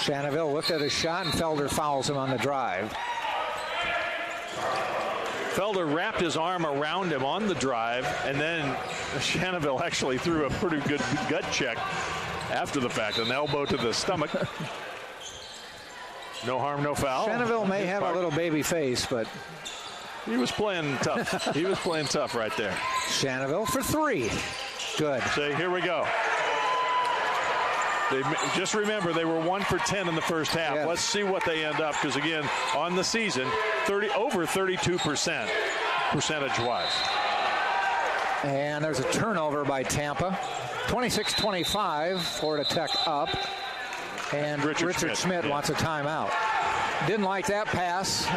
Shannonville looked at his shot, and Felder fouls him on the drive. Felder wrapped his arm around him on the drive, and then Shannonville actually threw a pretty good gut check after the fact, an elbow to the stomach. No harm, no foul. Shannonville may have a little baby face, but he was playing tough. He was playing tough right there. Shannonville for 3. Good. See, here we go. Just remember, they were 1 for 10 in the first half. Yes. Let's see what they end up, because again, on the season, over 32% percentage-wise. And there's a turnover by Tampa. 26-25, Florida Tech up. And Richard Schmidt wants a timeout. Didn't like that pass.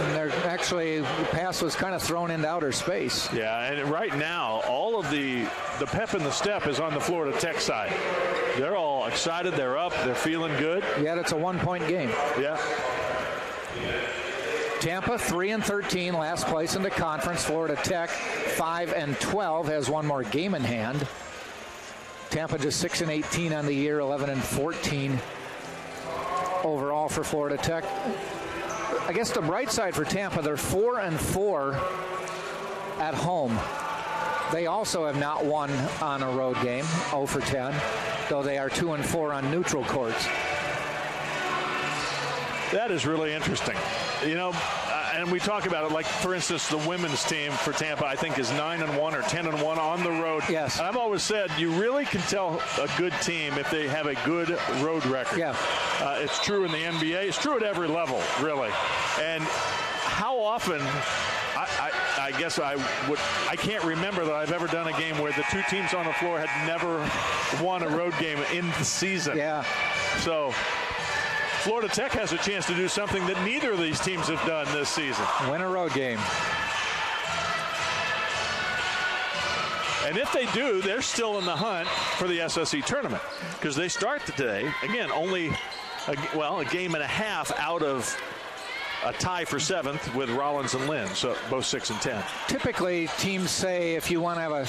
And actually, the pass was kind of thrown into outer space. Yeah, and right now, all of the pep in the step is on the Florida Tech side. They're all excited. They're up. They're feeling good. Yet it's a 1-point game. Yeah. Tampa 3-13, last place in the conference. Florida Tech 5-12, has one more game in hand. Tampa just 6-18 on the year, 11-14 overall for Florida Tech. I guess the bright side for Tampa, they're 4-4 at home. They also have not won on a road game, 0 for 10, though they are 2-4 on neutral courts. That is really interesting. You know, and we talk about it, like, for instance, the women's team for Tampa, I think, is 9-1 or 10-1 on the road. Yes. And I've always said you really can tell a good team if they have a good road record. Yeah. It's true in the NBA. It's true at every level, really. And how often, I guess I can't remember that I've ever done a game where the two teams on the floor had never won a road game in the season. Yeah. So Florida Tech has a chance to do something that neither of these teams have done this season. Win a road game. And if they do, they're still in the hunt for the SSE tournament, because they start today, again, only a game and a half out of a tie for 7th with Rollins and Lynn, so both 6-10. Typically, teams say if you want to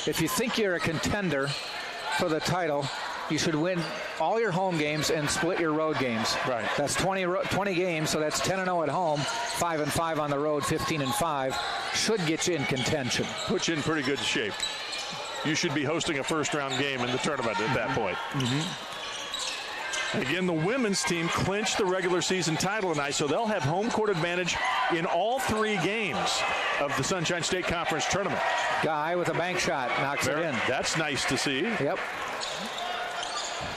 if you think you're a contender for the title, you should win all your home games and split your road games. Right. That's 20 games, so that's 10-0 at home, 5-5 on the road, 15-5. Should get you in contention. Put you in pretty good shape. You should be hosting a first-round game in the tournament at that point. Again, the women's team clinched the regular season title tonight, so they'll have home court advantage in all 3 games of the Sunshine State Conference tournament. Guy with a bank shot knocks it in. That's nice to see. Yep.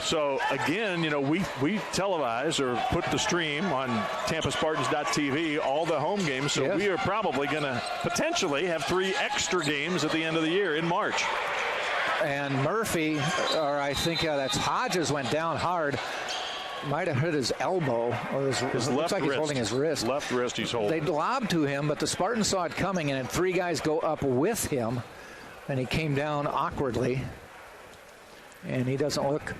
So, again, you know, we televise or put the stream on TampaSpartans.tv, all the home games, so we are probably going to potentially have 3 extra games at the end of the year in March. And Murphy, or I think that's Hodges, went down hard. Might have hit his elbow, or his left wrist. Looks like he's holding his wrist. Left wrist he's holding. They lobbed to him, but the Spartans saw it coming, and had 3 guys go up with him, and he came down awkwardly. And he doesn't look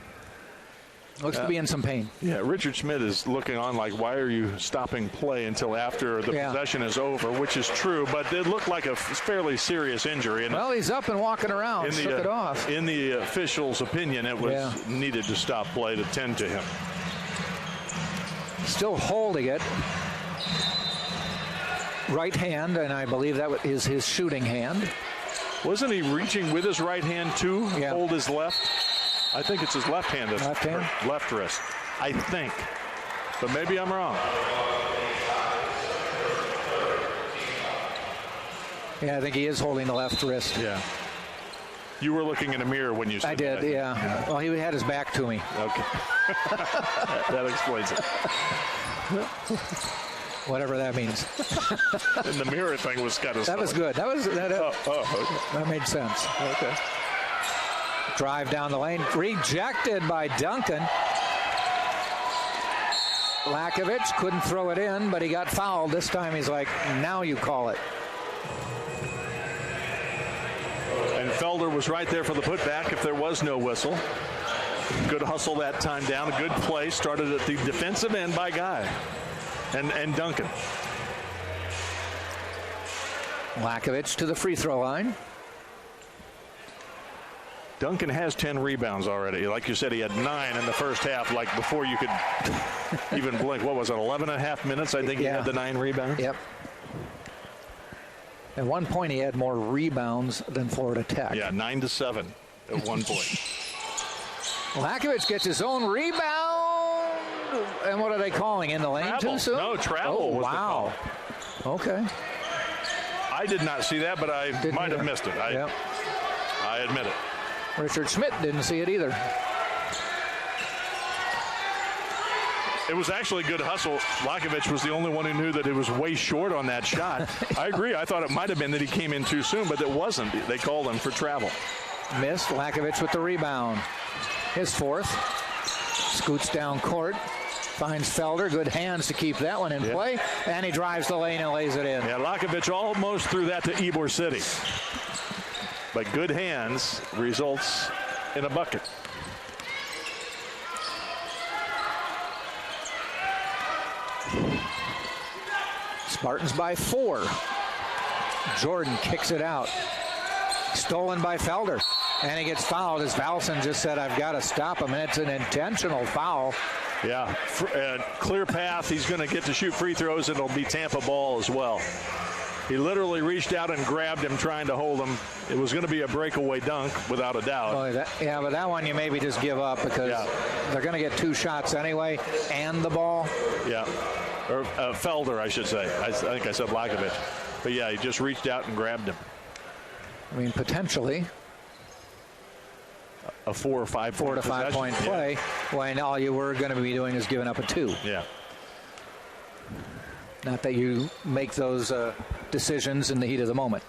Looks to be in some pain. Yeah, Richard Schmidt is looking on like, why are you stopping play until after the possession is over, which is true, but it looked like a fairly serious injury. And well, he's up and walking around, shook it off. In the official's opinion, it was needed to stop play to tend to him. Still holding it. Right hand, and I believe that is his shooting hand. Wasn't he reaching with his right hand to hold his left? I think it's his left hand. Left hand? Left wrist. I think. But maybe I'm wrong. Yeah, I think he is holding the left wrist. Yeah. You were looking in a mirror when you said that. I did, yeah. Well, he had his back to me. Okay. That explains it. Whatever that means. And the mirror thing was kind of That was good. Okay. That made sense. Okay. Drive down the lane. Rejected by Duncan. Lakovic couldn't throw it in, but he got fouled. This time he's like, now you call it. And Felder was right there for the putback if there was no whistle. Good hustle that time down. A good play. Started at the defensive end by Guy. And Duncan. Lakovic to the free throw line. Duncan has 10 rebounds already. Like you said, he had 9 in the first half, like before you could even blink. What was it, 11 and a half minutes? I think he had the 9 rebounds. Yep. At one point, he had more rebounds than Florida Tech. Yeah, 9-7 at one point. Lakovic gets his own rebound. And what are they calling? In the lane Travel. too soon? No, travel. Oh, was wow. the call. Okay. I did not see that, but I might have missed it. I admit it. Richard Schmidt didn't see it either. It was actually good hustle. Lakovic was the only one who knew that it was way short on that shot. I agree. I thought it might have been that he came in too soon, but it wasn't. They called him for travel. Missed. Lakovic with the rebound. His fourth. Scoots down court. Finds Felder. Good hands to keep that one in play. And he drives the lane and lays it in. Yeah, Lakovic almost threw that to Ybor City. But good hands results in a bucket. Spartans by 4. Jordan kicks it out. Stolen by Felder. And he gets fouled. As Valson just said, I've got to stop him. And it's an intentional foul. Yeah, clear path. He's going to get to shoot free throws. It'll be Tampa ball as well. He literally reached out and grabbed him, trying to hold him. It was going to be a breakaway dunk, without a doubt. Well, but that one you maybe just give up because they're going to get 2 shots anyway, and the ball. Yeah, or Felder, I should say. I think I said Lakovic. But yeah, he just reached out and grabbed him. I mean, potentially a 4 or 5 4 to 5 point play when all you were going to be doing is giving up a 2. Yeah. Not that you make those decisions in the heat of the moment.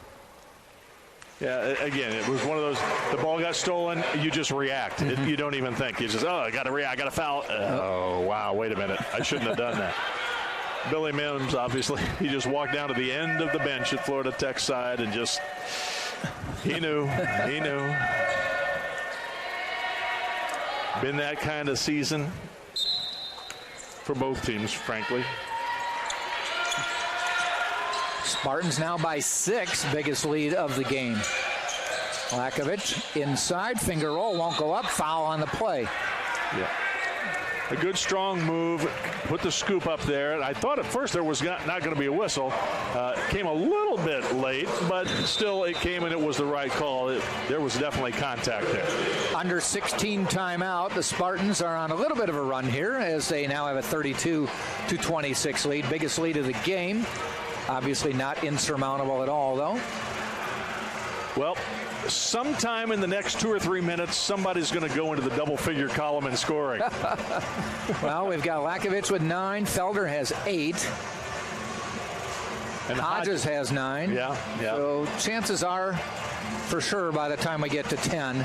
Yeah, again, it was one of those, the ball got stolen, you just react. You don't even think. You just, I got to react, I got to foul. Oh, wow, wait a minute. I shouldn't have done that. Billy Mims, obviously, he just walked down to the end of the bench at Florida Tech's side and just, he knew. Been that kind of season for both teams, frankly. Spartans now by 6, biggest lead of the game. Lakovic inside, finger roll, won't go up, foul on the play. Yeah. A good strong move, put the scoop up there. And I thought at first there was not going to be a whistle. Came a little bit late, but still it came and it was the right call. There was definitely contact there. Under 16 timeout, the Spartans are on a little bit of a run here as they now have a 32-26 lead. Biggest lead of the game. Obviously not insurmountable at all, though. Well, sometime in the next 2 or 3 minutes, somebody's going to go into the double-figure column in scoring. Well, we've got Lakovic with 9. Felder has 8. And Hodges has 9. Yeah. So chances are, for sure, by the time we get to 10,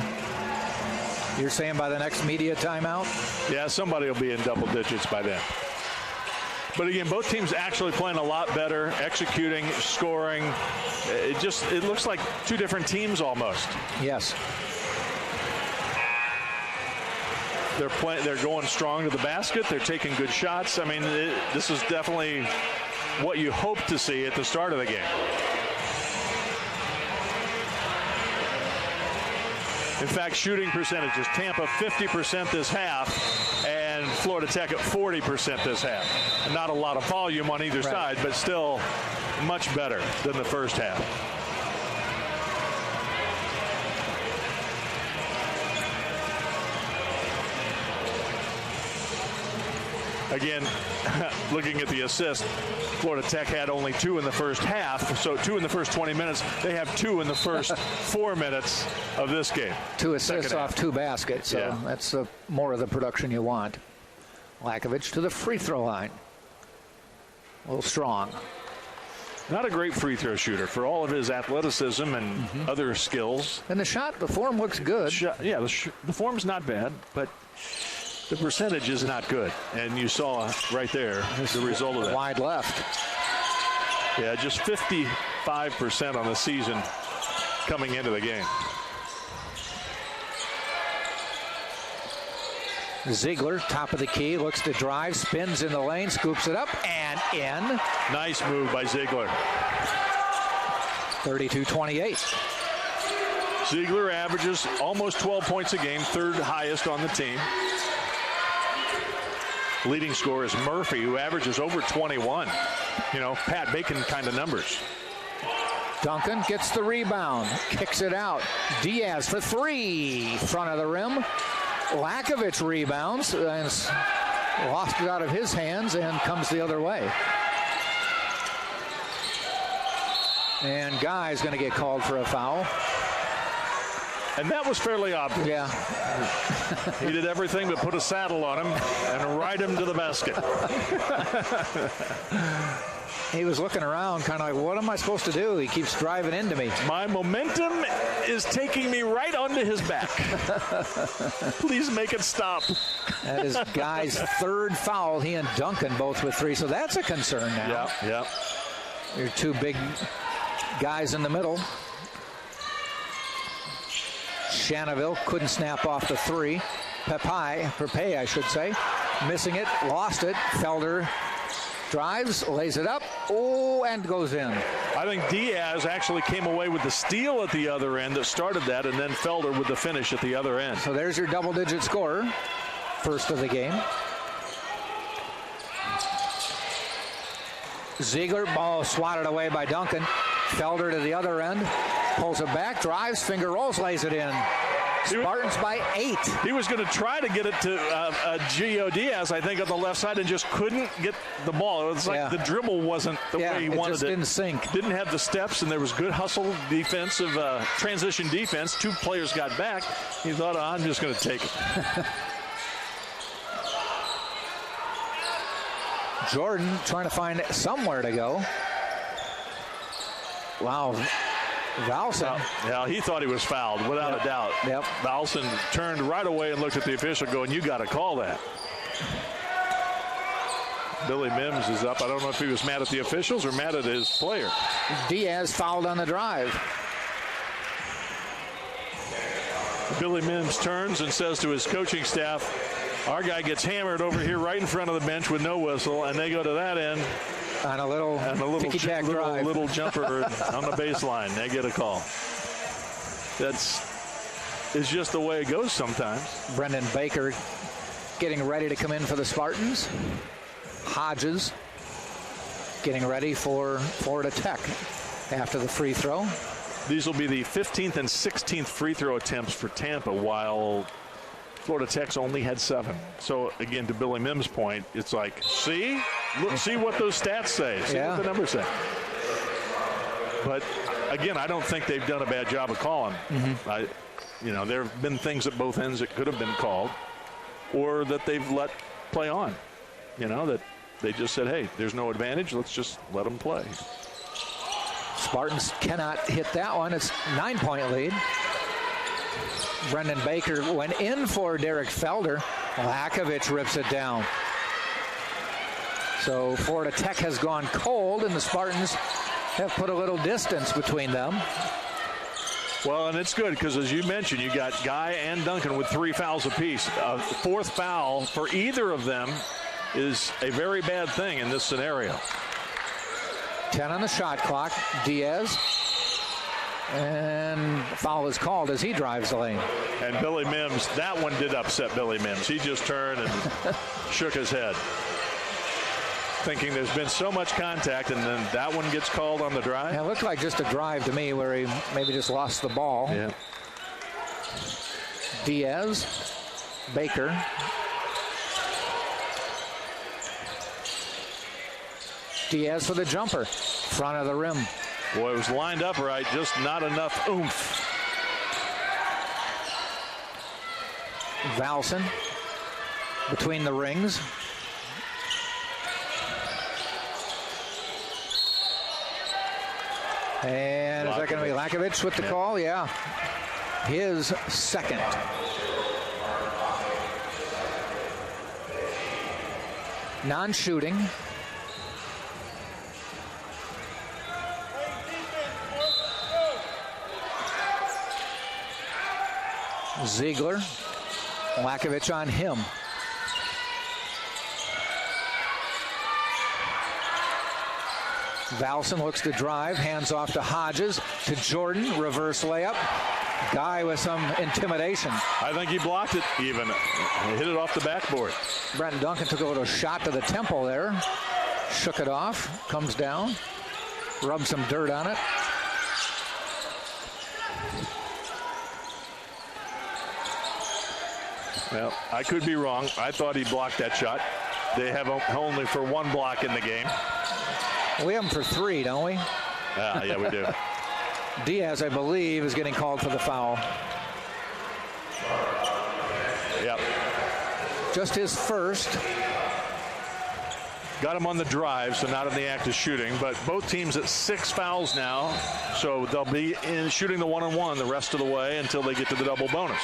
you're saying by the next media timeout? Yeah, somebody will be in double digits by then. But again, both teams actually playing a lot better, executing, scoring. It looks like 2 different teams almost. Yes. They're going strong to the basket. They're taking good shots. I mean, this is definitely what you hope to see at the start of the game. In fact, shooting percentages, Tampa 50% this half, and Florida Tech at 40% this half. Not a lot of volume on either side, but still much better than the first half. Again, looking at the assist, Florida Tech had only 2 in the first half, so 2 in the first 20 minutes. They have 2 in the first 4 minutes of this game. 2 assists off 2 baskets, so that's more of the production you want. Lakovic to the free throw line. A little strong. Not a great free throw shooter for all of his athleticism and other skills. And the form looks good. The form's not bad, but the percentage is not good, and you saw right there the result of that. Wide left. Yeah, just 55% on the season coming into the game. Ziegler, top of the key, looks to drive, spins in the lane, scoops it up, and in. Nice move by Ziegler. 32-28. Ziegler averages almost 12 points a game, 3rd highest on the team. Leading scorer is Murphy, who averages over 21. You know, Pat Bacon kind of numbers. Duncan gets the rebound, kicks it out. Diaz for 3, front of the rim. Lakovic rebounds and lost it out of his hands and comes the other way. And Guy's going to get called for a foul. And that was fairly obvious. Yeah. He did everything but put a saddle on him and ride him to the basket. He was looking around kind of like, what am I supposed to do? He keeps driving into me. My momentum is taking me right onto his back. Please make it stop. That is Guy's 3rd foul. He and Duncan both with 3, so that's a concern now. Yeah. Your 2 big guys in the middle. Shannon couldn't snap off the 3. Pepe, I should say. Missing it, lost it. Felder drives, lays it up, and goes in. I think Diaz actually came away with the steal at the other end that started that, and then Felder with the finish at the other end. So there's your double-digit scorer, first of the game. Ziegler, ball swatted away by Duncan. Felder to the other end, pulls it back, drives, finger rolls, lays it in. Spartans by 8. He was going to try to get it to Gio Diaz, I think, on the left side, and just couldn't get the ball. It was like the dribble wasn't the way he wanted it. Didn't sink. Didn't have the steps, and there was good hustle, defensive, transition defense. 2 players got back. He thought, I'm just going to take it. Jordan trying to find somewhere to go. Wow. Valson. Yeah, he thought he was fouled, without a doubt. Yep. Valson turned right away and looked at the official going, you got to call that. Billy Mims is up. I don't know if he was mad at the officials or mad at his player. Diaz fouled on the drive. Billy Mims turns and says to his coaching staff, our guy gets hammered over here right in front of the bench with no whistle, and they go to that end. On a little ticky-tack drive. Little jumper on the baseline. They get a call. It's just the way it goes sometimes. Brendan Baker getting ready to come in for the Spartans. Hodges getting ready for Florida Tech after the free throw. These will be the 15th and 16th free throw attempts for Tampa, while Florida Tech's only had 7. So, again, to Billy Mims' point, it's like, see what those stats say. See what the numbers say. But, again, I don't think they've done a bad job of calling. There have been things at both ends that could have been called, or that they've let play on. That they just said, hey, there's no advantage. Let's just let them play. Spartans cannot hit that one. It's 9-point lead. Brendan Baker went in for Derrick Felder. Lakovic rips it down. So Florida Tech has gone cold, and the Spartans have put a little distance between them. Well, and it's good because, as you mentioned, you got Guy and Duncan with 3 fouls apiece. The 4th foul for either of them is a very bad thing in this scenario. 10 on the shot clock. Diaz. And foul is called as he drives the lane. And Billy Mims, that one did upset Billy Mims. He just turned and shook his head, thinking there's been so much contact, and then that one gets called on the drive. Yeah, it looked like just a drive to me where he maybe just lost the ball. Yeah. Diaz, Baker. Diaz for the jumper, front of the rim. Boy, it was lined up right, just not enough oomph. Valson between the rings. And is that going to be Lakovic with the call? Yeah. His second. Non-shooting. Ziegler. Lakovic on him. Valson looks to drive, hands off to Hodges, to Jordan, reverse layup. Guy with some intimidation. I think he blocked it even. He hit it off the backboard. Brent Duncan took a little shot to the temple there. Shook it off, comes down, rubbed some dirt on it. Well, I could be wrong. I thought he blocked that shot. They have only for 1 block in the game. We have him for 3, don't we? Yeah, we do. Diaz, I believe, is getting called for the foul. Yep. Just his first. Got him on the drive, so not in the act of shooting, but both teams at 6 fouls now, so they'll be in shooting the 1-on-1 the rest of the way until they get to the double bonus.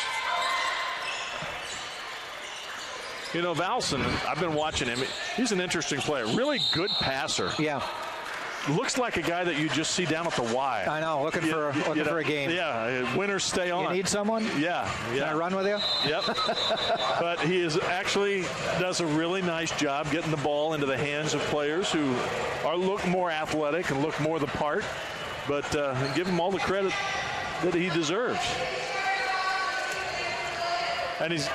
You know, Valson, I've been watching him. He's an interesting player. Really good passer. Yeah. Looks like a guy that you just see down at the Y. I know, looking for a game. Yeah, winners stay on. You need someone? Yeah. Can I run with you? Yep. But he does a really nice job getting the ball into the hands of players who look more athletic and look more the part. But give him all the credit that he deserves. And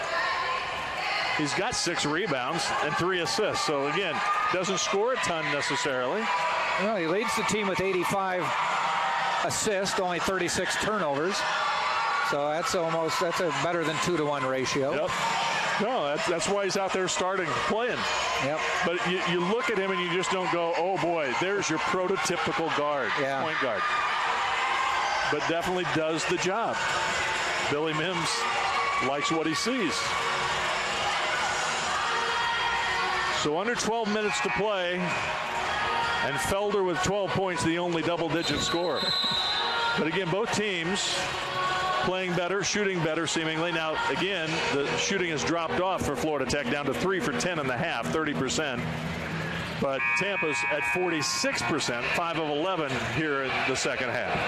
He's got 6 rebounds and 3 assists. So, again, doesn't score a ton necessarily. Well, he leads the team with 85 assists, only 36 turnovers. So that's a better than 2-to-1 ratio. Yep. No, that's why he's out there playing. Yep. But you look at him and you just don't go, oh, boy, there's your prototypical guard, point guard. But definitely does the job. Billy Mims likes what he sees. So under 12 minutes to play, and Felder with 12 points, the only double-digit scorer. But again, both teams playing better, shooting better seemingly. Now, again, the shooting has dropped off for Florida Tech down to 3 for 10 in the half, 30%. But Tampa's at 46%, 5 of 11 here in the second half.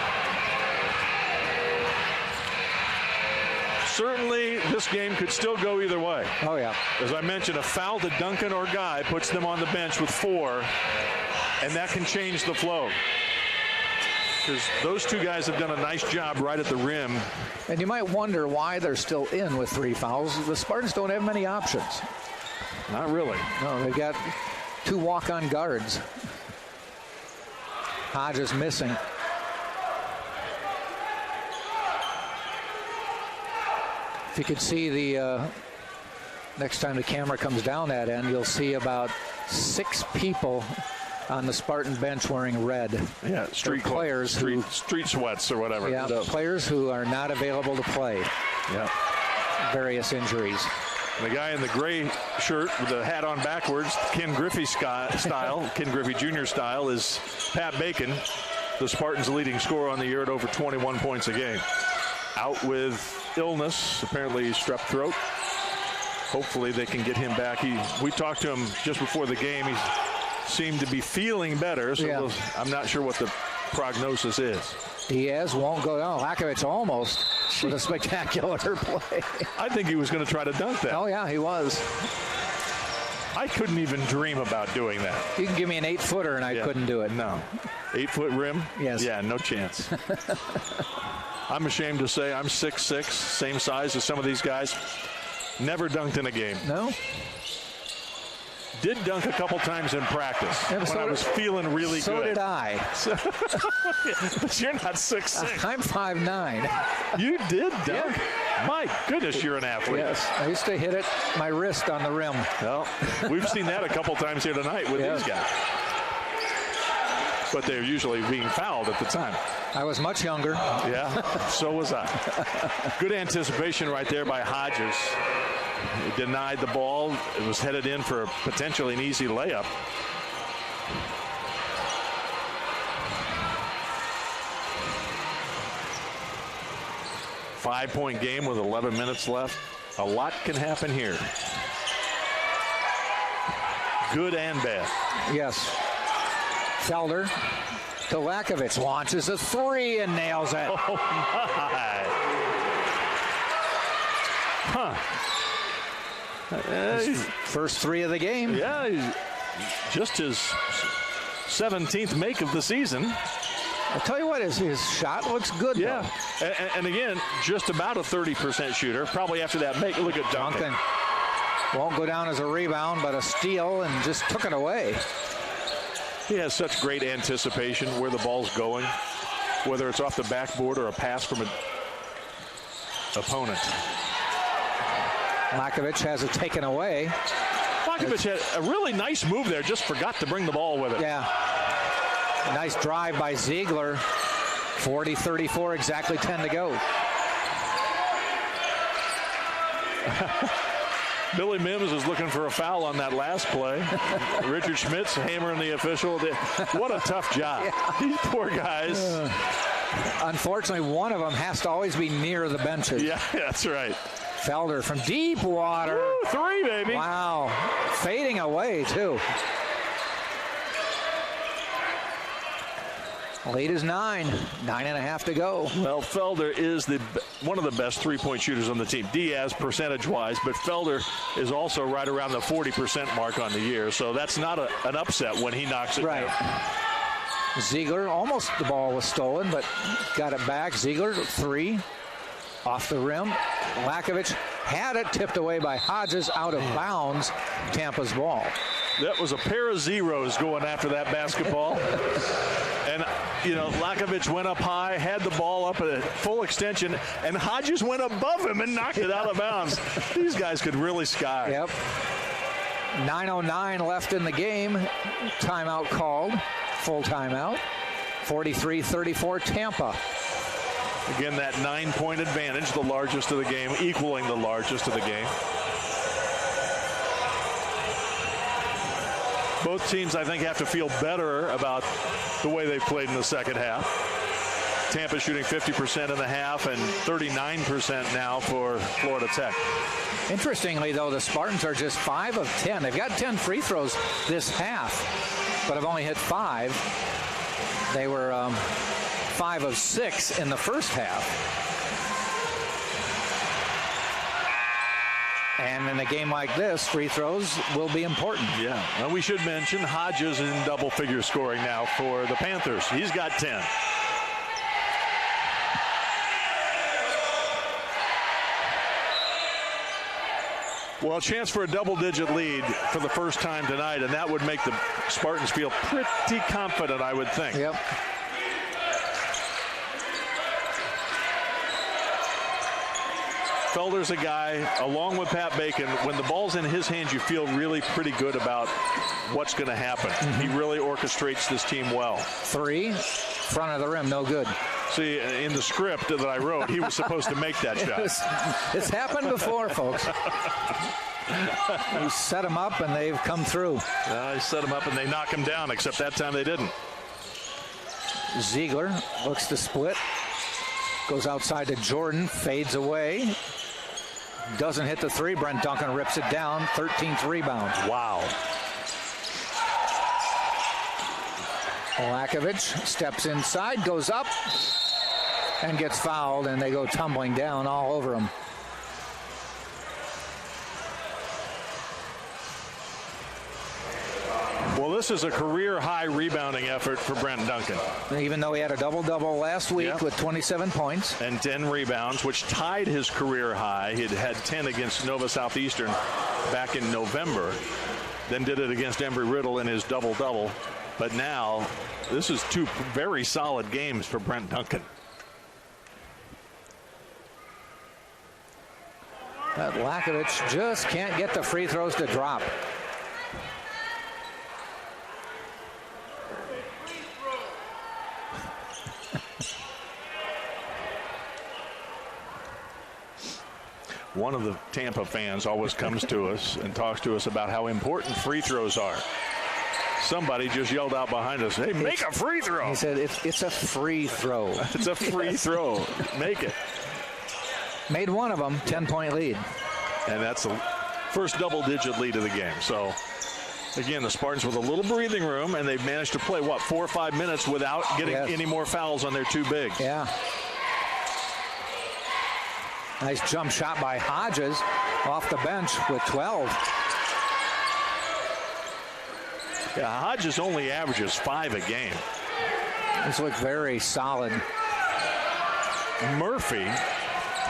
Certainly, this game could still go either way. Oh, yeah. As I mentioned, a foul to Duncan or Guy puts them on the bench with 4, and that can change the flow. Because those two guys have done a nice job right at the rim. And you might wonder why they're still in with 3 fouls. The Spartans don't have many options. Not really. No, they've got 2 walk-on guards. Hodges missing. If you could see the next time the camera comes down that end, you'll see about 6 people on the Spartan bench wearing red. Yeah, street sweats or whatever. Yeah, players who are not available to play. Yeah. Various injuries. The guy in the gray shirt with the hat on backwards, Ken Griffey style, Ken Griffey Jr. style, is Pat Bacon, the Spartans' leading scorer on the year at over 21 points a game. Out with illness, apparently strep throat. Hopefully they can get him back. We talked to him just before the game. He seemed to be feeling better, so I'm not sure what the prognosis is. Diaz won't go down. Lakovich almost with a spectacular play. I think he was going to try to dunk that. Oh, yeah, he was. I couldn't even dream about doing that. You can give me an 8-footer and I couldn't do it. No. 8-foot rim? Yes. Yeah, no chance. I'm ashamed to say I'm 6'6", same size as some of these guys. Never dunked in a game. No? Did dunk a couple times in practice when I was feeling really good. So did I. But you're not 6'6". I'm 5'9". You did dunk? Yeah. My goodness, you're an athlete. Yes, I used to hit it, my wrist on the rim. Well, we've seen that a couple times here tonight with these guys. But they're usually being fouled at the time. I was much younger. Yeah, so was I. Good anticipation right there by Hodges. He denied the ball. It was headed in for potentially an easy layup. Five-point game with 11 minutes left. A lot can happen here. Good and bad. Yes. Felder to Lakovich. Launches a three and nails it. Oh, my. Huh. First three of the game. Yeah, just his 17th make of the season. I'll tell you what, his shot looks good, yeah. And again, just about a 30% shooter. Probably after that make. Look at Duncan. Won't go down as a rebound, but a steal and just took it away. He has such great anticipation where the ball's going, whether it's off the backboard or a pass from an opponent. Lakovich has it taken away. Lakovich had a really nice move there, just forgot to bring the ball with it. Yeah. A nice drive by Ziegler. 40-34, exactly 10 to go. Billy Mims is looking for a foul on that last play. Richard Schmidt's hammering the official. What a tough job. Yeah. These poor guys. Unfortunately, one of them has to always be near the benches. Yeah, that's right. Felder from deep water. Woo, three, baby. Wow. Fading away, too. Lead is 9.5 to go. Well, Felder is one of the best three-point shooters on the team. Diaz, percentage-wise, but Felder is also right around the 40% mark on the year, so that's not an upset when he knocks it down. Ziegler, almost the ball was stolen, but got it back. Ziegler, three, off the rim. Lakovich had it tipped away by Hodges, out of bounds. Tampa's ball. That was a pair of zeros going after that basketball. And, Lakovich went up high, had the ball up at a full extension, and Hodges went above him and knocked it out of bounds. These guys could really sky. Yep. 9:09 left in the game. Timeout called. Full timeout. 43-34 Tampa. Again, that 9-point advantage, the largest of the game, equaling the largest of the game. Both teams, I think, have to feel better about the way they played in the second half. Tampa shooting 50% in the half and 39% now for Florida Tech. Interestingly, though, the Spartans are just 5 of 10. They've got 10 free throws this half, but have only hit 5. They were 5 of 6 in the first half. And in a game like this, free throws will be important. Yeah. Well, we should mention Hodges in double-figure scoring now for the Panthers. He's got 10. Well, a chance for a double-digit lead for the first time tonight, and that would make the Spartans feel pretty confident, I would think. Yep. Felder's a guy, along with Pat Bacon, when the ball's in his hands, you feel really pretty good about what's going to happen. Mm-hmm. He really orchestrates this team well. 3, front of the rim, no good. See, in the script that I wrote, he was supposed to make that shot. It's happened before, folks. You set them up, and they've come through. I set them up, and they knock him down, except that time they didn't. Ziegler looks to split. Goes outside to Jordan, fades away. Doesn't hit the 3. Brent Duncan rips it down. 13th rebound. Wow. Lakovic steps inside, goes up, and gets fouled, and they go tumbling down all over him. Well, this is a career-high rebounding effort for Brent Duncan. Even though he had a double-double last week with 27 points. And 10 rebounds, which tied his career high. He'd had 10 against Nova Southeastern back in November. Then did it against Embry-Riddle in his double-double. But now, this is two very solid games for Brent Duncan. That Lakovic just can't get the free throws to drop. One of the Tampa fans always comes to us and talks to us about how important free throws are. Somebody just yelled out behind us, hey, make a free throw. He said, it's a free throw. It's a free throw. Make it. Made one of them, 10-point lead. And that's the first double-digit lead of the game. So, again, the Spartans with a little breathing room, and they've managed to play, 4 or 5 minutes without getting any more fouls on their two bigs. Yeah. Nice jump shot by Hodges off the bench with 12. Yeah, Hodges only averages 5 a game. This looked very solid. Murphy,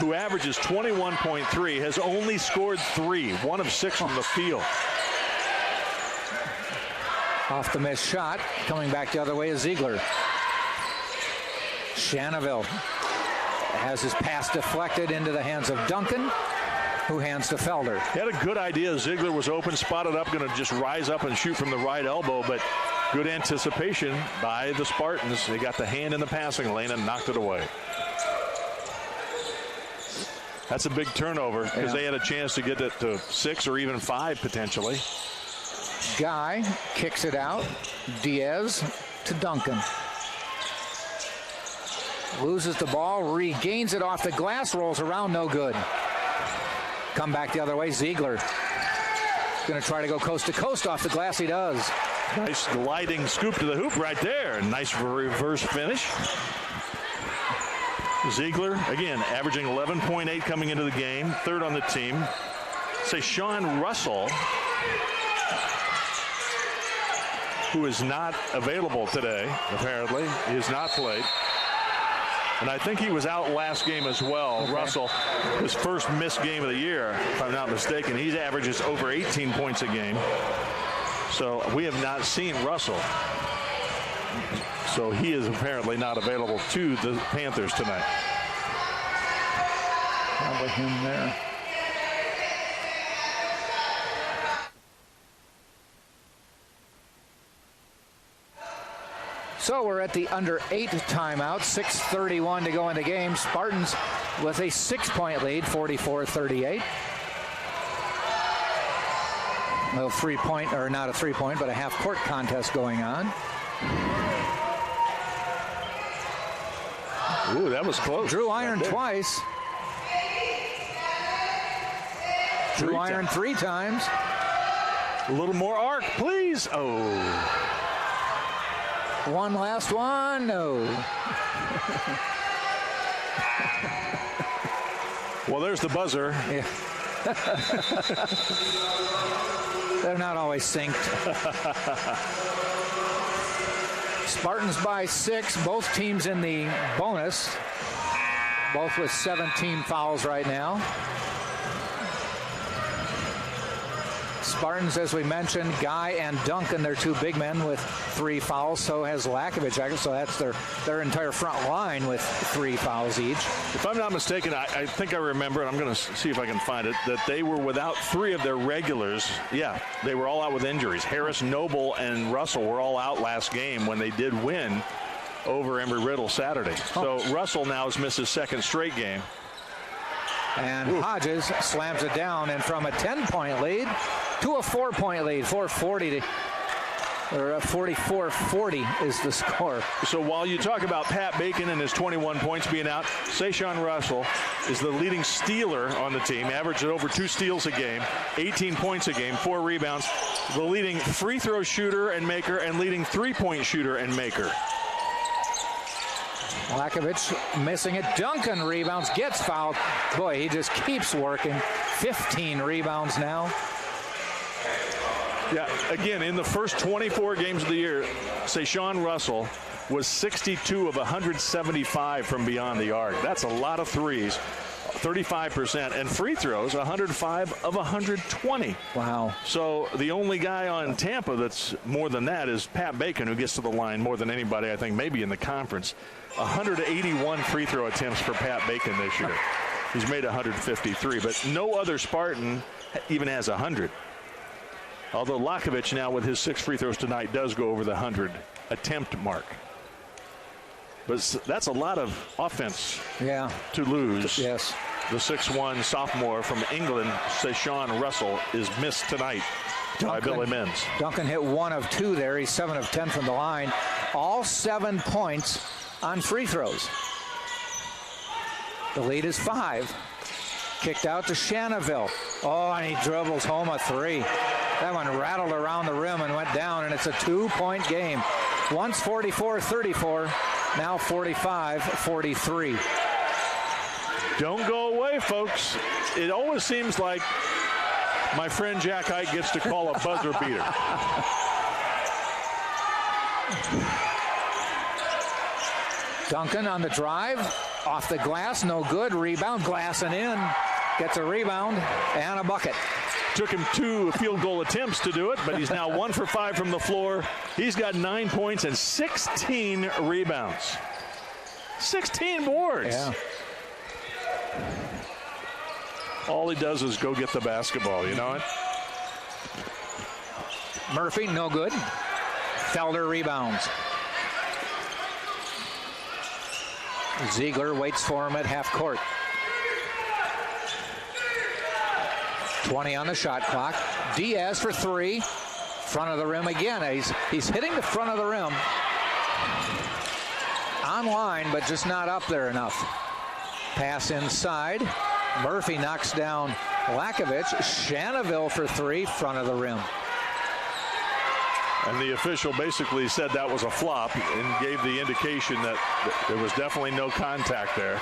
who averages 21.3, has only scored 3, 1 of 6 from the field. Off the missed shot, coming back the other way is Ziegler. Shannon has his pass deflected into the hands of Duncan, who hands to Felder. He had a good idea. Ziegler was open, spotted up, going to just rise up and shoot from the right elbow, but good anticipation by the Spartans. They got the hand in the passing lane and knocked it away. That's a big turnover because they had a chance to get it to 6 or even 5 potentially. Guy kicks it out. Diaz to Duncan. Loses the ball, regains it off the glass, rolls around, no good. Come back the other way, Ziegler. Going to try to go coast to coast off the glass, he does. Nice gliding scoop to the hoop right there. Nice reverse finish. Ziegler, again, averaging 11.8 coming into the game, 3rd on the team. Say Sean Russell, who is not available today, apparently. He has not played. And I think he was out last game as well. Okay. Russell, his first missed game of the year, if I'm not mistaken. He averages over 18 points a game. So we have not seen Russell. So he is apparently not available to the Panthers tonight. How about him there? So we're at the under 8 timeout, 6:31 to go in the game. Spartans with a 6-point lead, 44-38. No 3-point, or not a 3-point, but a half-court contest going on. Ooh, that was close. Drew iron twice. Drew iron 3 times. A little more arc, please. Oh. One last one, no. Well, there's the buzzer. Yeah. They're not always synced. Spartans by 6, both teams in the bonus, both with 17 fouls right now. Spartans, as we mentioned, Guy and Duncan, they're 2 big men with 3 fouls. So has Lakovic. So that's their entire front line with 3 fouls each. If I'm not mistaken, I think I remember, and I'm going to see if I can find it, that they were without 3 of their regulars. Yeah, they were all out with injuries. Harris, Noble, and Russell were all out last game when they did win over Embry-Riddle Saturday. So Russell now has missed his 2nd straight game. And Hodges slams it down, and from a 10-point lead to a 4-point lead, 4:40 Or 44-40 is the score. So while you talk about Pat Bacon and his 21 points being out, Sashawn Russell is the leading stealer on the team, averaged over 2 steals a game, 18 points a game, 4 rebounds, the leading free throw shooter and maker, and leading three-point shooter and maker. Lakovich missing it. Duncan rebounds, gets fouled. Boy, he just keeps working. 15 rebounds now. Yeah, again, in the first 24 games of the year, Sashawn Russell was 62 of 175 from beyond the arc. That's a lot of threes, 35%, and free throws, 105 of 120. Wow. So the only guy on Tampa that's more than that is Pat Bacon, who gets to the line more than anybody, I think, maybe in the conference. 181 free throw attempts for Pat Bacon this year. He's made 153, but no other Spartan even has 100. Although Lakovich now with his 6 free throws tonight does go over the 100 attempt mark. But that's a lot of offense to lose. Yes. The 6'1 sophomore from England, Sashawn Russell, is missed tonight by Billy Mims. Duncan hit 1 of 2 there. He's 7 of 10 from the line. All 7 points on free throws. The lead is 5. Kicked out to Shannonville. Oh, and he dribbles home a 3. That one rattled around the rim and went down, and it's a 2-point game. Once 44-34, now 45-43. Don't go away, folks. It always seems like my friend Jack Ike gets to call a buzzer beater. Duncan on the drive, off the glass, no good. Rebound, glass and in. Gets a rebound and a bucket. Took him 2 field goal attempts to do it, but he's now 1 for 5 from the floor. He's got 9 points and 16 rebounds. 16 boards. Yeah. All he does is go get the basketball, you know it? Murphy, no good. Felder rebounds. Ziegler waits for him at half court. 20 on the shot clock. Diaz for 3. Front of the rim again. He's hitting the front of the rim. On line, but just not up there enough. Pass inside. Murphy knocks down Lakovich. Shannonville for 3. Front of the rim. And the official basically said that was a flop and gave the indication that there was definitely no contact there.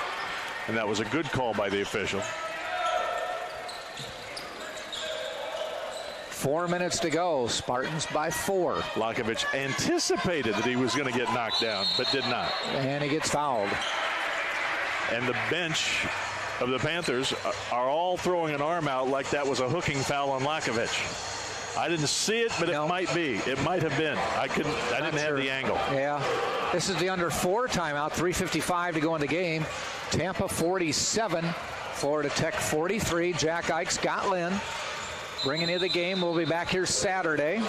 And that was a good call by the official. 4 minutes to go. Spartans by 4. Lakovich anticipated that he was going to get knocked down, but did not. And he gets fouled. And the bench of the Panthers are all throwing an arm out like that was a hooking foul on Lakovich. I didn't see it, but it might be. It might have been. I didn't have the angle. Yeah. This is the under 4 timeout. 3:55 to go in the game. Tampa 47. Florida Tech 43. Jack Ike, Scott Lynn bringing you the game. We'll be back here Saturday.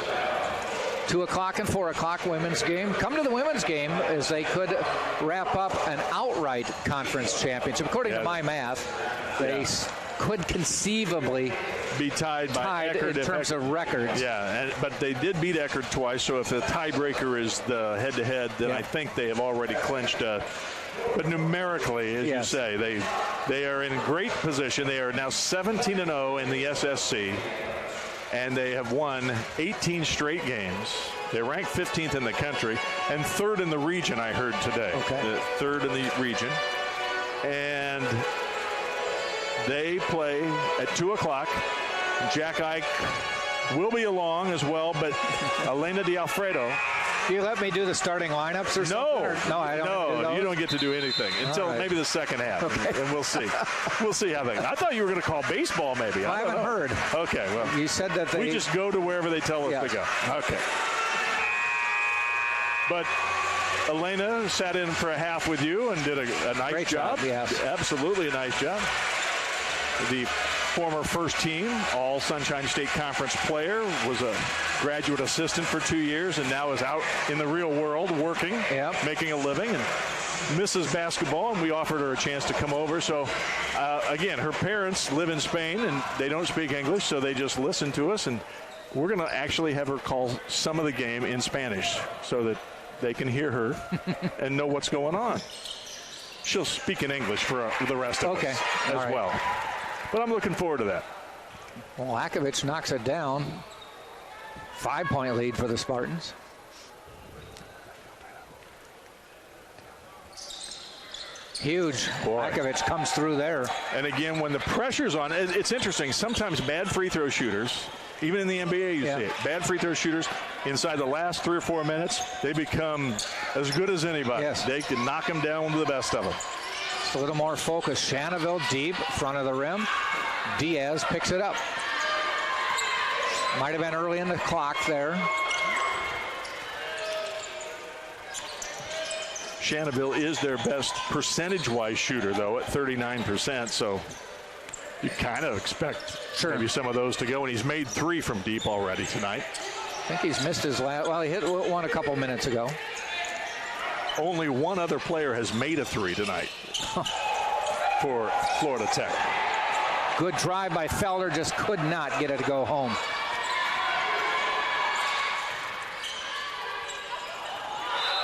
2 o'clock and 4 o'clock women's game. Come to the women's game as they could wrap up an outright conference championship. According to my math, they could conceivably be tied by Eckerd in terms of records. Yeah, but they did beat Eckerd twice, so if the tiebreaker is the head-to-head, then I think they have already clinched. But numerically, as you say, they are in great position. They are now 17-0 in the SSC, and they have won 18 straight games. They're ranked 15th in the country and 3rd in the region, I heard today. Okay. 3rd in the region. And they play at 2 o'clock. Jack Ike will be along as well, but Elena D'Alfredo. Do you let me do the starting lineups or something? No, I don't. No, you don't get to do anything until maybe the second half, and we'll see. We'll see how they. I thought you were going to call baseball, maybe. I haven't heard. Okay, well, you said that we just go to wherever they tell us to go. Okay. But Elena sat in for a half with you and did a nice Great job. Yes. Absolutely a nice job. The former first team All Sunshine State Conference player, was a graduate assistant for 2 years, and now is out in the real world working, making a living, and misses basketball, and we offered her a chance to come over. So again, her parents live in Spain and they don't speak English, so they just listen to us, and we're going to actually have her call some of the game in Spanish so that they can hear her and know what's going on. She'll speak in English for the rest of us as well. But I'm looking forward to that. Well, Lakovic knocks it down. 5-point lead for the Spartans. Huge. Lakovic comes through there. And again, when the pressure's on, it's interesting. Sometimes bad free throw shooters, even in the NBA you see it, bad free throw shooters, inside the last 3 or 4 minutes, they become as good as anybody. Yes. They can knock them down to the best of them. A little more focus. Shannonville deep, front of the rim. Diaz picks it up. Might have been early in the clock there. Shannonville is their best percentage-wise shooter, though, at 39%. So you kind of expect maybe some of those to go. And he's made 3 from deep already tonight. I think he's missed his last. Well, he hit one a couple minutes ago. Only one other player has made a 3 tonight for Florida Tech. Good drive by Felder, just could not get it to go home.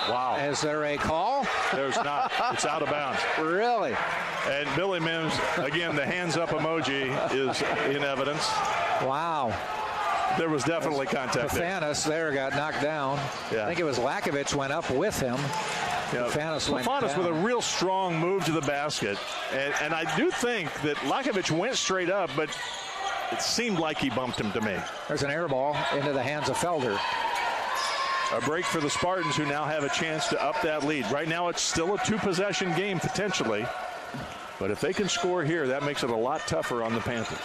Wow. Is there a call? There's not. It's out of bounds. Really? And Billy Mims, again, the hands up emoji is in evidence. Wow. There was definitely contact there. Fafanis there got knocked down. I think it was Lakovic went up with him. Fafanis went down. With a real strong move to the basket. And I do think that Lakovic went straight up, but it seemed like he bumped him to me. There's an air ball into the hands of Felder. A break for the Spartans, who now have a chance to up that lead. Right now it's still a 2-possession game potentially. But if they can score here, that makes it a lot tougher on the Panthers.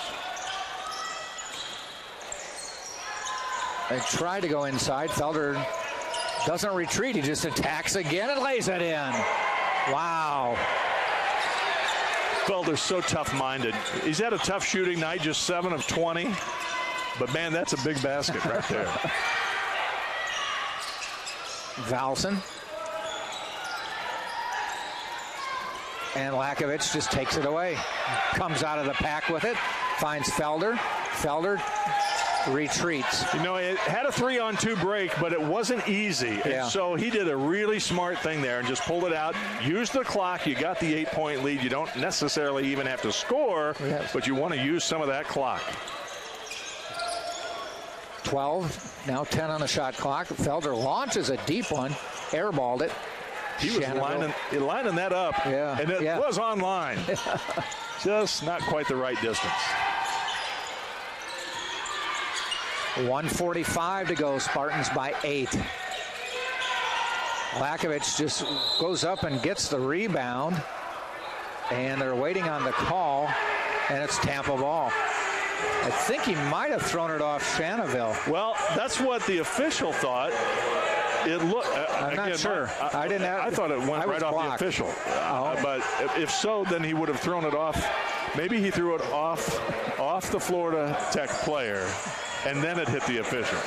They try to go inside. Felder doesn't retreat. He just attacks again and lays it in. Wow. Felder's so tough-minded. He's had a tough shooting night, just 7 of 20. But, man, that's a big basket right there. Valson. And Lakovic just takes it away. Comes out of the pack with it. Finds Felder. Felder retreats. You know, it had a 3-on-2 break, but it wasn't easy. And so he did a really smart thing there and just pulled it out. Used the clock. You got the 8-point lead. You don't necessarily even have to score, but you want to use some of that clock. 12, now 10 on the shot clock. Felder launches a deep one, airballed it. He was lining that up, and it was on line. Just not quite the right distance. 1:45 to go, Spartans by 8. Lakovic just goes up and gets the rebound, and they're waiting on the call, and it's Tampa ball. I think he might have thrown it off Shannonville. Well, that's what the official thought. It looked. I'm not sure. I thought it went right off blocked. the official. But if so, then he would have thrown it off. Maybe he threw it off the Florida Tech player, and then it hit the official.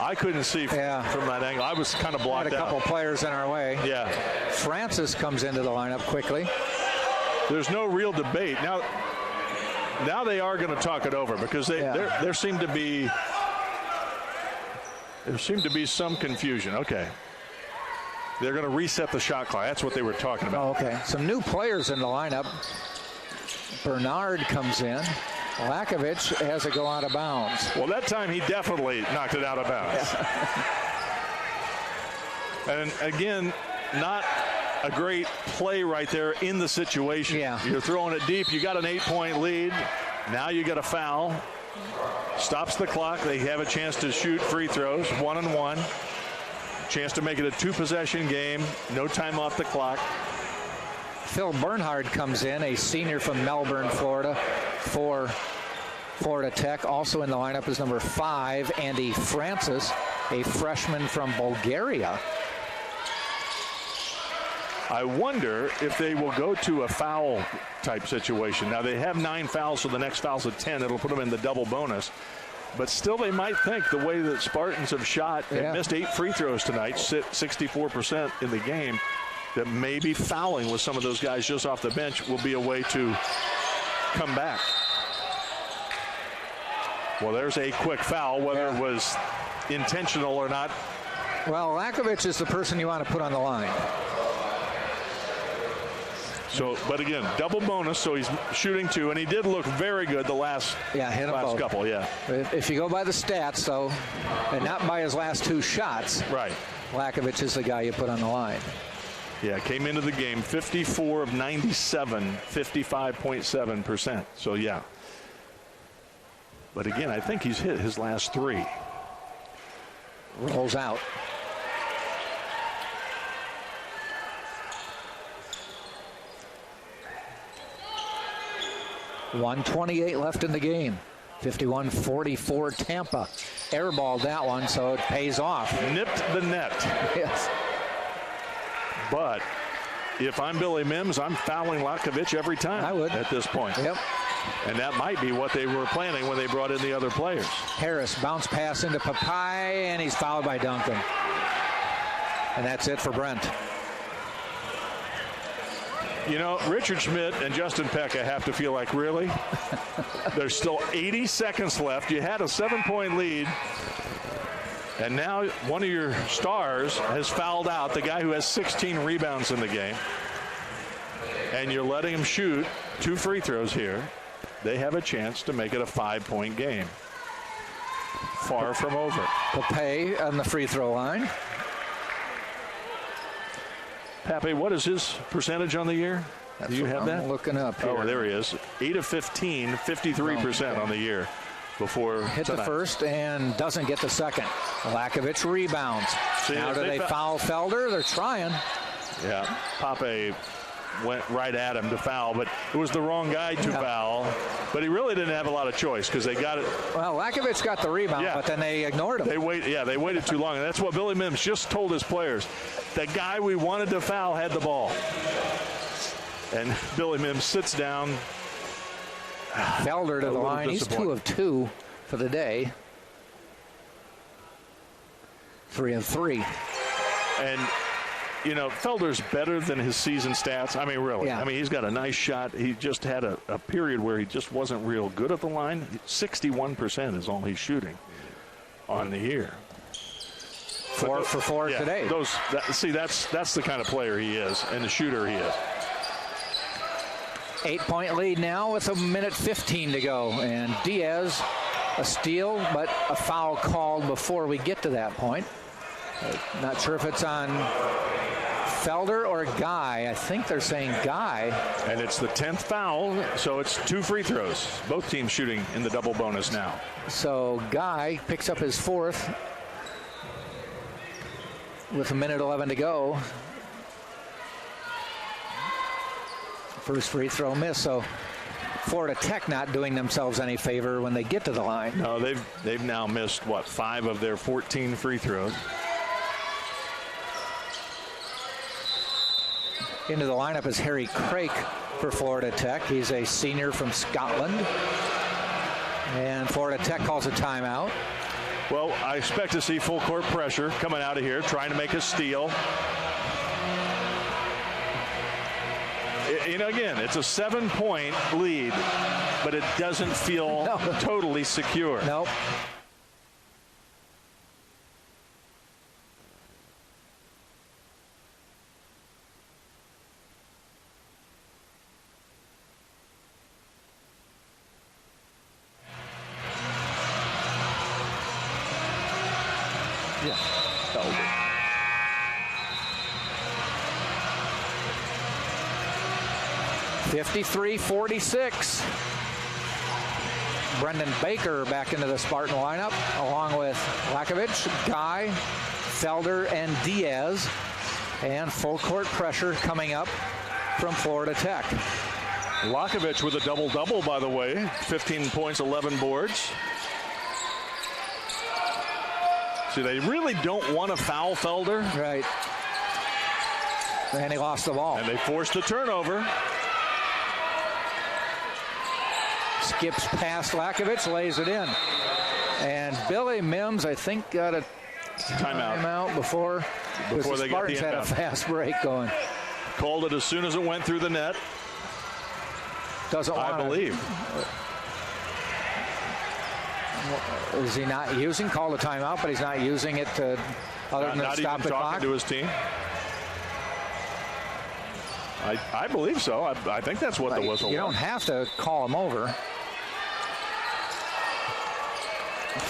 I couldn't see from that angle. I was kind of blocked out. Had a couple players in our way. Yeah. Francis comes into the lineup quickly. There's no real debate now. They are going to talk it over because there seemed to be some confusion. Okay. They're going to reset the shot clock. That's what they were talking about. Okay. Some new players in the lineup. Bernhard comes in. Lakovic has it go out of bounds. Well, that time he definitely knocked it out of bounds. And again, not a great play right there in the situation. You're throwing it deep. You got an 8-point lead. Now you got a foul. Stops the clock. They have a chance to shoot free throws, 1-and-1. Chance to make it a 2-possession game. No time off the clock. Phil Bernhard comes in, a senior from Melbourne, Florida, for Florida Tech. Also in the lineup is number 5, Andy Francis, a freshman from Bulgaria. I wonder if they will go to a foul type situation. Now they have 9 fouls, so the next foul's at 10. It'll put them in the double bonus. But still, they might think the way that Spartans have shot and missed 8 free throws tonight, 64% in the game, that maybe fouling with some of those guys just off the bench will be a way to come back. Well, there's a quick foul, whether it was intentional or not. Well, Lakovic is the person you want to put on the line. So, but again, double bonus, so he's shooting 2, and he did look very good the last couple, If you go by the stats, though, and not by his last 2 shots, right, Lakovic is the guy you put on the line. Yeah, came into the game 54 of 97, 55.7%. So, yeah. But again, I think he's hit his last 3. Rolls out. .128 left in the game. 51-44 Tampa. Airballed that one, so it pays off. Nipped the net. Yes. But if I'm Billy Mims, I'm fouling Lakovic every time. I would. At this point. Yep. And that might be what they were planning when they brought in the other players. Harris bounce pass into Papai, and he's fouled by Duncan. And that's it for Brent. You know, Richard Schmidt and Justin Pekka have to feel like, really? There's still 80 seconds left. You had a 7-point lead. And now one of your stars has fouled out, the guy who has 16 rebounds in the game. And you're letting him shoot 2 free throws here. They have a chance to make it a 5-point game. Far from over. Papai on the free throw line. Pape, what is his percentage on the year? Do you have that? I'm looking up here. Oh, there he is. 8 of 15, 53% on the year before hit tonight. The first and doesn't get the second. Lakovic rebounds. See, now do they foul Felder? They're trying. Yeah, Pape went right at him to foul, but it was the wrong guy to foul. But he really didn't have a lot of choice because they got it. Well, Lakovic got the rebound, but then they ignored him. They waited too long, and that's what Billy Mims just told his players. The guy we wanted to foul had the ball. And Billy Mims sits down. Felder to the line. He's 2 of 2 for the day. 3 of 3. And you know, Felder's better than his season stats. I mean, really. Yeah. I mean, he's got a nice shot. He just had a period where he just wasn't real good at the line. 61% is all he's shooting on the year. 4 for 4 today. That's the kind of player he is and the shooter he is. 8-point lead now with 1:15 to go. And Diaz, a steal, but a foul called before we get to that point. Not sure if it's on Felder or Guy. I think they're saying Guy. And it's the 10th foul, so it's 2 free throws. Both teams shooting in the double bonus now. So Guy picks up his 4th with 1:11 to go. First free throw miss, so Florida Tech not doing themselves any favor when they get to the line. No, they've now missed, 5 of their 14 free throws. Into the lineup is Harry Craik for Florida Tech. He's a senior from Scotland. And Florida Tech calls a timeout. Well, I expect to see full court pressure coming out of here, trying to make a steal. You know, again, it's a 7-point lead, but it doesn't feel totally secure. Nope. Yeah, Felder. .53-46. Brendan Baker back into the Spartan lineup, along with Lakovic, Guy, Felder, and Diaz. And full court pressure coming up from Florida Tech. Lakovic with a double-double, by the way. 15 points, 11 boards. See, they really don't want to foul Felder. Right. And he lost the ball. And they forced the turnover. Skips past Lakovic, lays it in. And Billy Mims, I think, got a timeout before the Spartans had a fast break going. Called it as soon as it went through the net. Doesn't want I believe. Is he not using? Call the timeout, but he's not using it to other than not stop even the talking clock? to his team. I believe so. I think that's what the whistle was. You don't have to call him over.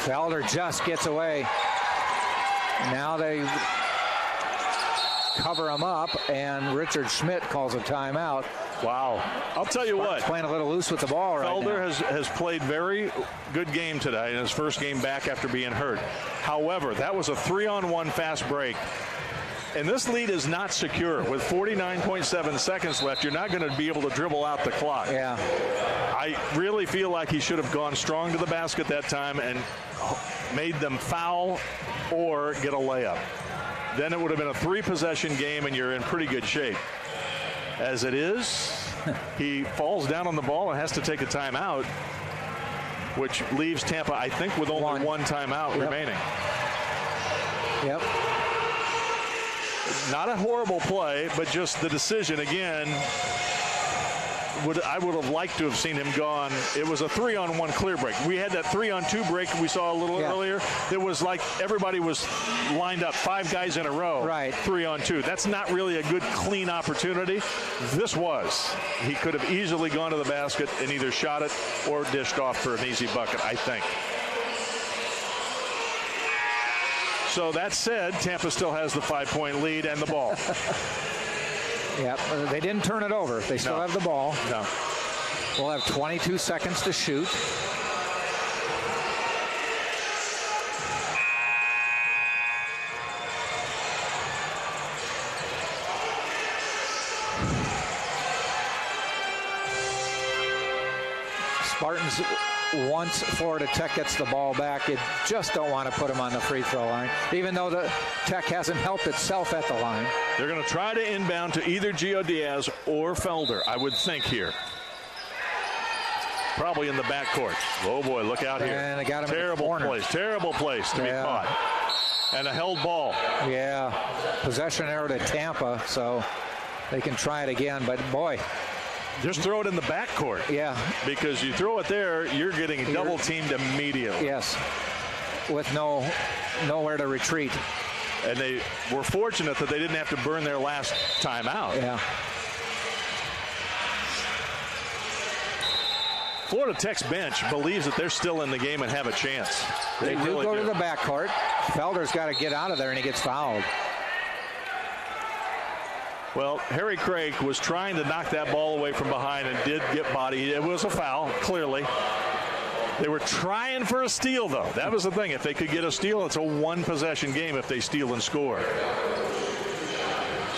Felder just gets away. Now they cover him up, and Richard Schmidt calls a timeout. Wow. I'll tell you what. Playing a little loose with the ball right now. Felder has played very good game today in his first game back after being hurt. However, that was a 3-on-1 fast break. And this lead is not secure. With 49.7 seconds left, you're not going to be able to dribble out the clock. Yeah. I really feel like he should have gone strong to the basket that time and made them foul or get a layup. Then it would have been a 3-possession game, and you're in pretty good shape. As it is, he falls down on the ball and has to take a timeout, which leaves Tampa, I think, with only one timeout remaining. Yep. Not a horrible play, but just the decision again. I would have liked to have seen him gone. It was a 3-on-1 clear break. We had that 3-on-2 break we saw a little earlier. It was like everybody was lined up, 5 guys in a row. Right. 3-on-2. That's not really a good, clean opportunity. This was. He could have easily gone to the basket and either shot it or dished off for an easy bucket, I think. So that said, Tampa still has the 5-point lead and the ball. Yep, they didn't turn it over. They still have the ball. No. We'll have 22 seconds to shoot. Spartans, once Florida Tech gets the ball back, you just don't want to put them on the free throw line, even though the Tech hasn't helped itself at the line. They're going to try to inbound to either Gio Diaz or Felder, I would think here. Probably in the backcourt. Oh, boy, look out here. And they got him terrible in the corner. place. Terrible place to be caught. And a held ball. Yeah, possession error to Tampa, so they can try it again. But, boy. Just throw it in the backcourt. Yeah. Because you throw it there, you're getting double-teamed immediately. Yes, with nowhere to retreat. And they were fortunate that they didn't have to burn their last timeout. Yeah. Florida Tech's bench believes that they're still in the game and have a chance. They do really go to the backcourt. Felder's got to get out of there, and he gets fouled. Well, Harry Craig was trying to knock that ball away from behind and did get bodied. It was a foul, clearly. They were trying for a steal, though. That was the thing. If they could get a steal, it's a 1-possession game if they steal and score.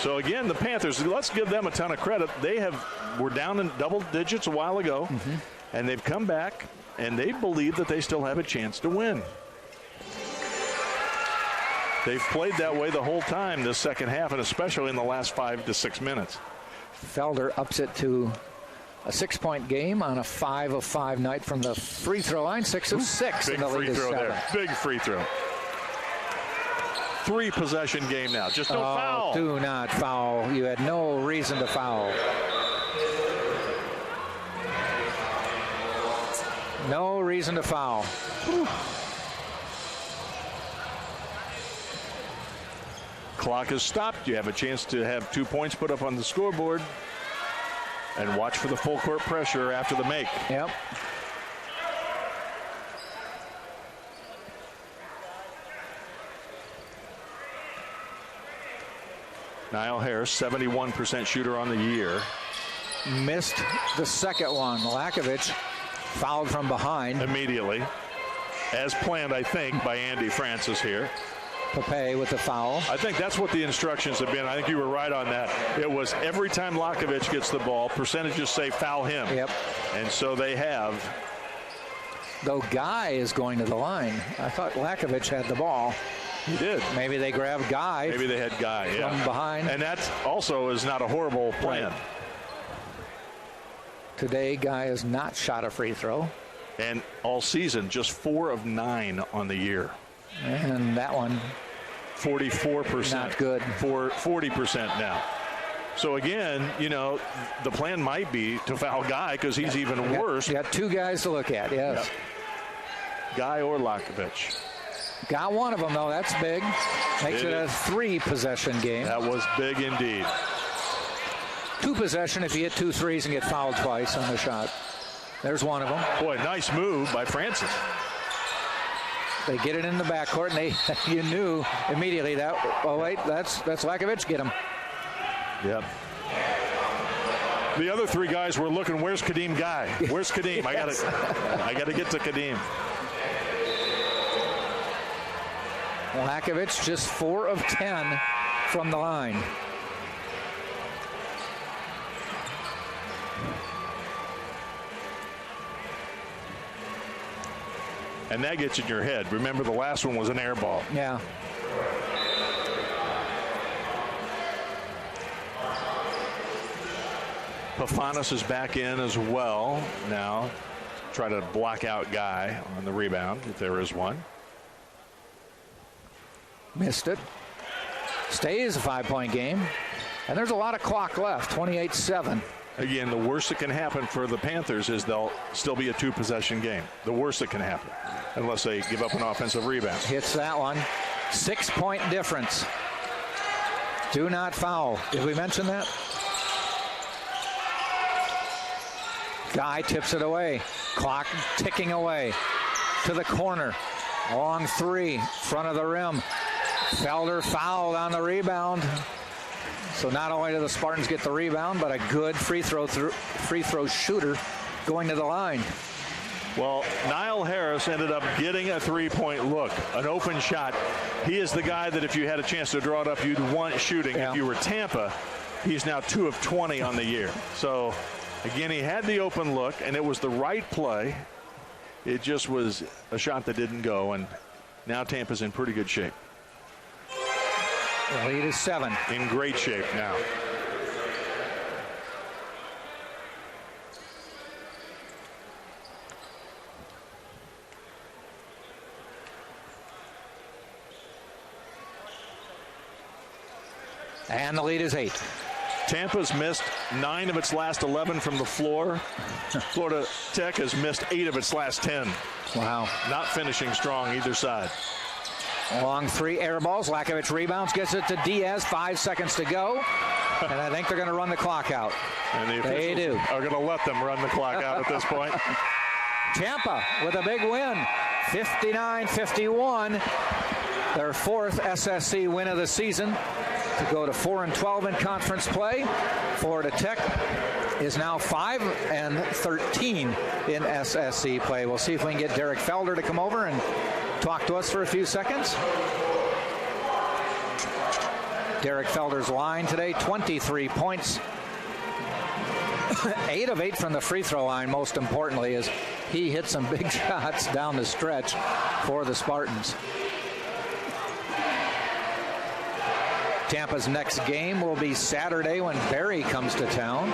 So, again, the Panthers, let's give them a ton of credit. They were down in double digits a while ago, and they've come back, and they believe that they still have a chance to win. They've played that way the whole time this second half, and especially in the last 5 to 6 minutes. Felder ups it to a 6-point game on a 5 of 5 night from the free throw line. 6 of 6. Big and the lead free is throw 7. there. Big free throw. 3-possession game now. Just no foul. Do not foul. You had no reason to foul. No reason to foul. Whew. Clock is stopped. You have a chance to have 2 points put up on the scoreboard. And watch for the full court pressure after the make. Yep. Nile Harris, 71% shooter on the year. Missed the second one. Lakovic fouled from behind. Immediately. As planned, I think, by Andy Francis here. Pape with the foul. I think that's what the instructions have been. I think you were right on that. It was every time Lakovic gets the ball, percentages say foul him. Yep. And so they have. Though Guy is going to the line. I thought Lakovic had the ball. He did. Maybe they grabbed Guy. Maybe they had Guy, from behind. And that also is not a horrible plan. Right. Today, Guy has not shot a free throw. And all season, just 4 of 9 on the year. And that one, 44%. not good. For 40% now. So again, you know, the plan might be to foul Guy because he's even worse. You got 2 guys to look at, yes. Yep. Guy or Lakovich. Got one of them, though. That's big. Makes it a 3-possession game. That was big indeed. 2-possession if you hit 2 threes and get fouled twice on the shot. There's one of them. Boy, nice move by Francis. They get it in the backcourt, and you knew immediately that, oh, wait, that's Lakovich. Get him. Yep. The other 3 guys were looking, where's Kadeem Guy? Where's Kadeem? Yes. I gotta get to Kadeem. Lakovich just 4 of 10 from the line. And that gets in your head. Remember, the last one was an air ball. Yeah. Pafanis is back in as well now. Try to block out Guy on the rebound, if there is one. Missed it. Stays a 5-point game. And there's a lot of clock left, 28-7. Again, the worst that can happen for the Panthers is they'll still be a 2-possession game. The worst that can happen, unless they give up an offensive rebound. Hits that one. 6-point difference. Do not foul. Did we mention that? Guy tips it away. Clock ticking away. To the corner. Long 3. Front of the rim. Felder fouled on the rebound. So not only do the Spartans get the rebound, but a good free throw shooter going to the line. Well, Nile Harris ended up getting a 3-point look, an open shot. He is the guy that if you had a chance to draw it up, you'd want shooting. Yeah. If you were Tampa, he's now 2 of 20 on the year. So, again, he had the open look, and it was the right play. It just was a shot that didn't go, and now Tampa's in pretty good shape. The lead is 7. In great shape now. And the lead is 8. Tampa's missed 9 of its last 11 from the floor. Florida Tech has missed 8 of its last 10. Wow. Not finishing strong either side. Long 3 air balls. Lakovich rebounds, gets it to Diaz. 5 seconds to go. And I think they're going to run the clock out. And the officials are going to let them run the clock out at this point. Tampa with a big win. 59-51. Their 4th SSC win of the season to go to 4-12 in conference play. Florida Tech is now 5-13 in SSC play. We'll see if we can get Derrick Felder to come over and talk to us for a few seconds. Derrick Felder's line today, 23 points. 8 of 8 from the free throw line, most importantly, as he hit some big shots down the stretch for the Spartans. Tampa's next game will be Saturday when Barry comes to town.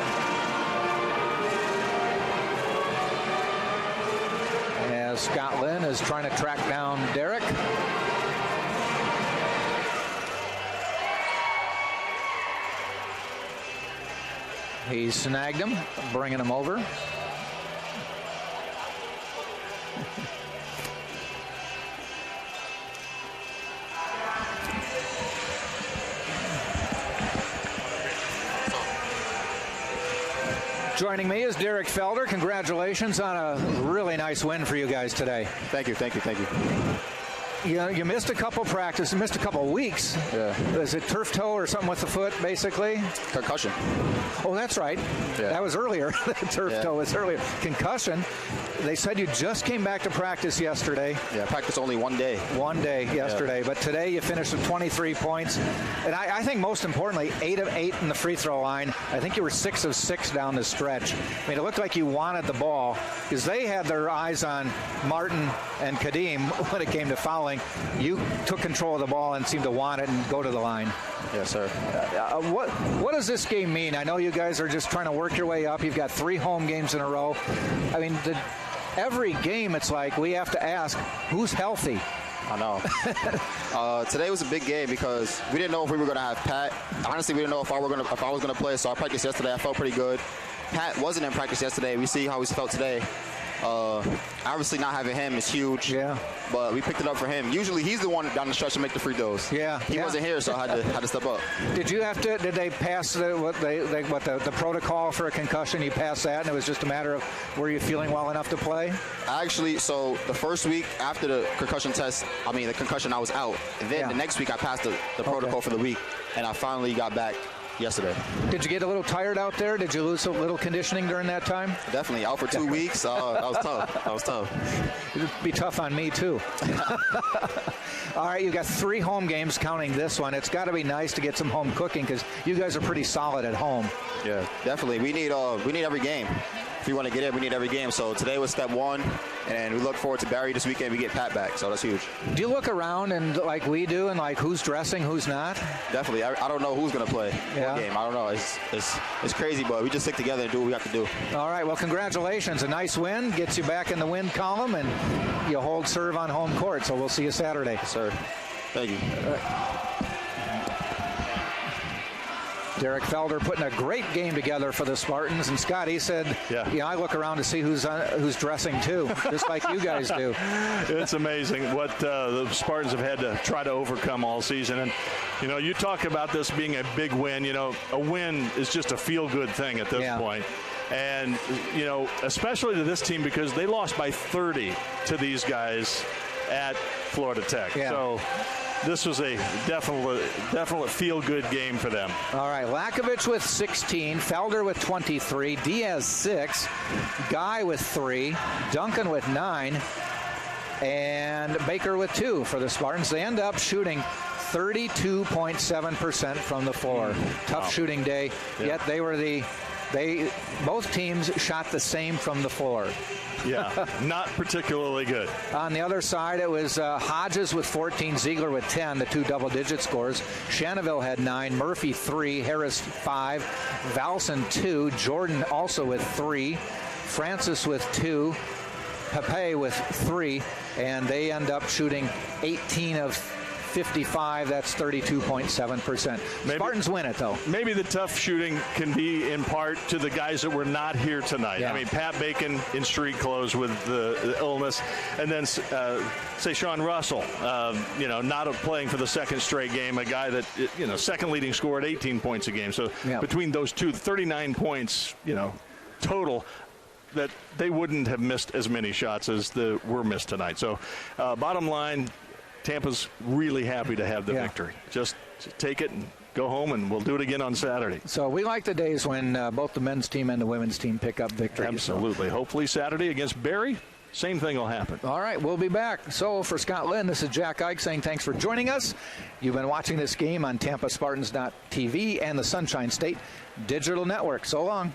As Scott Lynn is trying to track down Derrick. He snagged him, bringing him over. Joining me is Derrick Felder. Congratulations on a really nice win for you guys today. Thank you. You missed a couple practices, missed a couple weeks. Yeah. Is it turf toe or something with the foot, basically? Concussion. Oh, that's right. Yeah. That was earlier. The turf toe was earlier. Concussion. They said you just came back to practice yesterday. Yeah, practice only one day. One day yesterday. Yeah. But today you finished with 23 points. And I think most importantly, 8 of 8 in the free throw line. I think you were 6 of 6 down the stretch. I mean, it looked like you wanted the ball because they had their eyes on Martin and Kadeem when it came to fouling. You took control of the ball and seemed to want it and go to the line. Yes, sir. What does this game mean? I know you guys are just trying to work your way up. You've got 3 home games in a row. I mean, every game it's like we have to ask, who's healthy? I know. Today was a big game because we didn't know if we were going to have Pat. Honestly, we didn't know if I was going to play. So I practiced yesterday. I felt pretty good. Pat wasn't in practice yesterday. We see how he felt today. Obviously, not having him is huge. Yeah. But we picked it up for him. Usually, he's the one down the stretch to make the free throws. Yeah. He wasn't here, so I had to step up. Did they pass the protocol for a concussion? You passed that, and it was just a matter of were you feeling well enough to play? Actually, so the first week after the concussion test, the concussion, I was out. And then the next week, I passed the protocol for the week, and I finally got back yesterday. Did you get a little tired out there? Did you lose a little conditioning during that time? Definitely. Out for 2 weeks. That was tough. It'd be tough on me, too. All right, you got 3 home games, counting this one. It's got to be nice to get some home cooking because you guys are pretty solid at home. Yeah, definitely. We need every game. If we want to get it, we need every game. So today was step 1, and we look forward to Barry this weekend. We get Pat back, so that's huge. Do you look around and like we do, and like who's dressing, who's not? Definitely. I don't know who's going to play what game. I don't know. It's crazy, but we just stick together and do what we have to do. All right. Well, congratulations. A nice win gets you back in the win column, and you hold serve on home court. So we'll see you Saturday. Yes, sir. Thank you. Derrick Felder putting a great game together for the Spartans. And Scott, he said, I look around to see who's dressing too, just like you guys do. It's amazing what the Spartans have had to try to overcome all season. And, you talk about this being a big win. A win is just a feel-good thing at this point. And, especially to this team because they lost by 30 to these guys at Florida Tech. Yeah. So this was a definite feel-good game for them. All right, Lakovich with 16, Felder with 23, Diaz 6, Guy with 3, Duncan with 9, and Baker with 2 for the Spartans. They end up shooting 32.7% from the floor. Tough shooting day, yet both teams shot the same from the floor. Yeah, not particularly good. On the other side, it was Hodges with 14, Ziegler with 10, the 2 double-digit scores. Shannonville had 9, Murphy 3, Harris 5, Valson 2, Jordan also with 3, Francis with 2, Pepe with 3, and they end up shooting 18 of 55. That's 32.7%. Spartans win it, though. Maybe the tough shooting can be in part to the guys that were not here tonight. Yeah. Pat Bacon in street clothes with the illness, and then say Sean Russell, not playing for the second straight game, a guy that second leading scorer at 18 points a game. So between those two, 39 points, total. That they wouldn't have missed as many shots as were missed tonight. So, bottom line. Tampa's really happy to have the victory. Just take it and go home, and we'll do it again on Saturday. So we like the days when both the men's team and the women's team pick up victories. Absolutely. So. Hopefully Saturday against Barry, same thing will happen. All right, we'll be back. So for Scott Lynn, this is Jack Ike saying thanks for joining us. You've been watching this game on TampaSpartans.tv and the Sunshine State Digital Network. So long.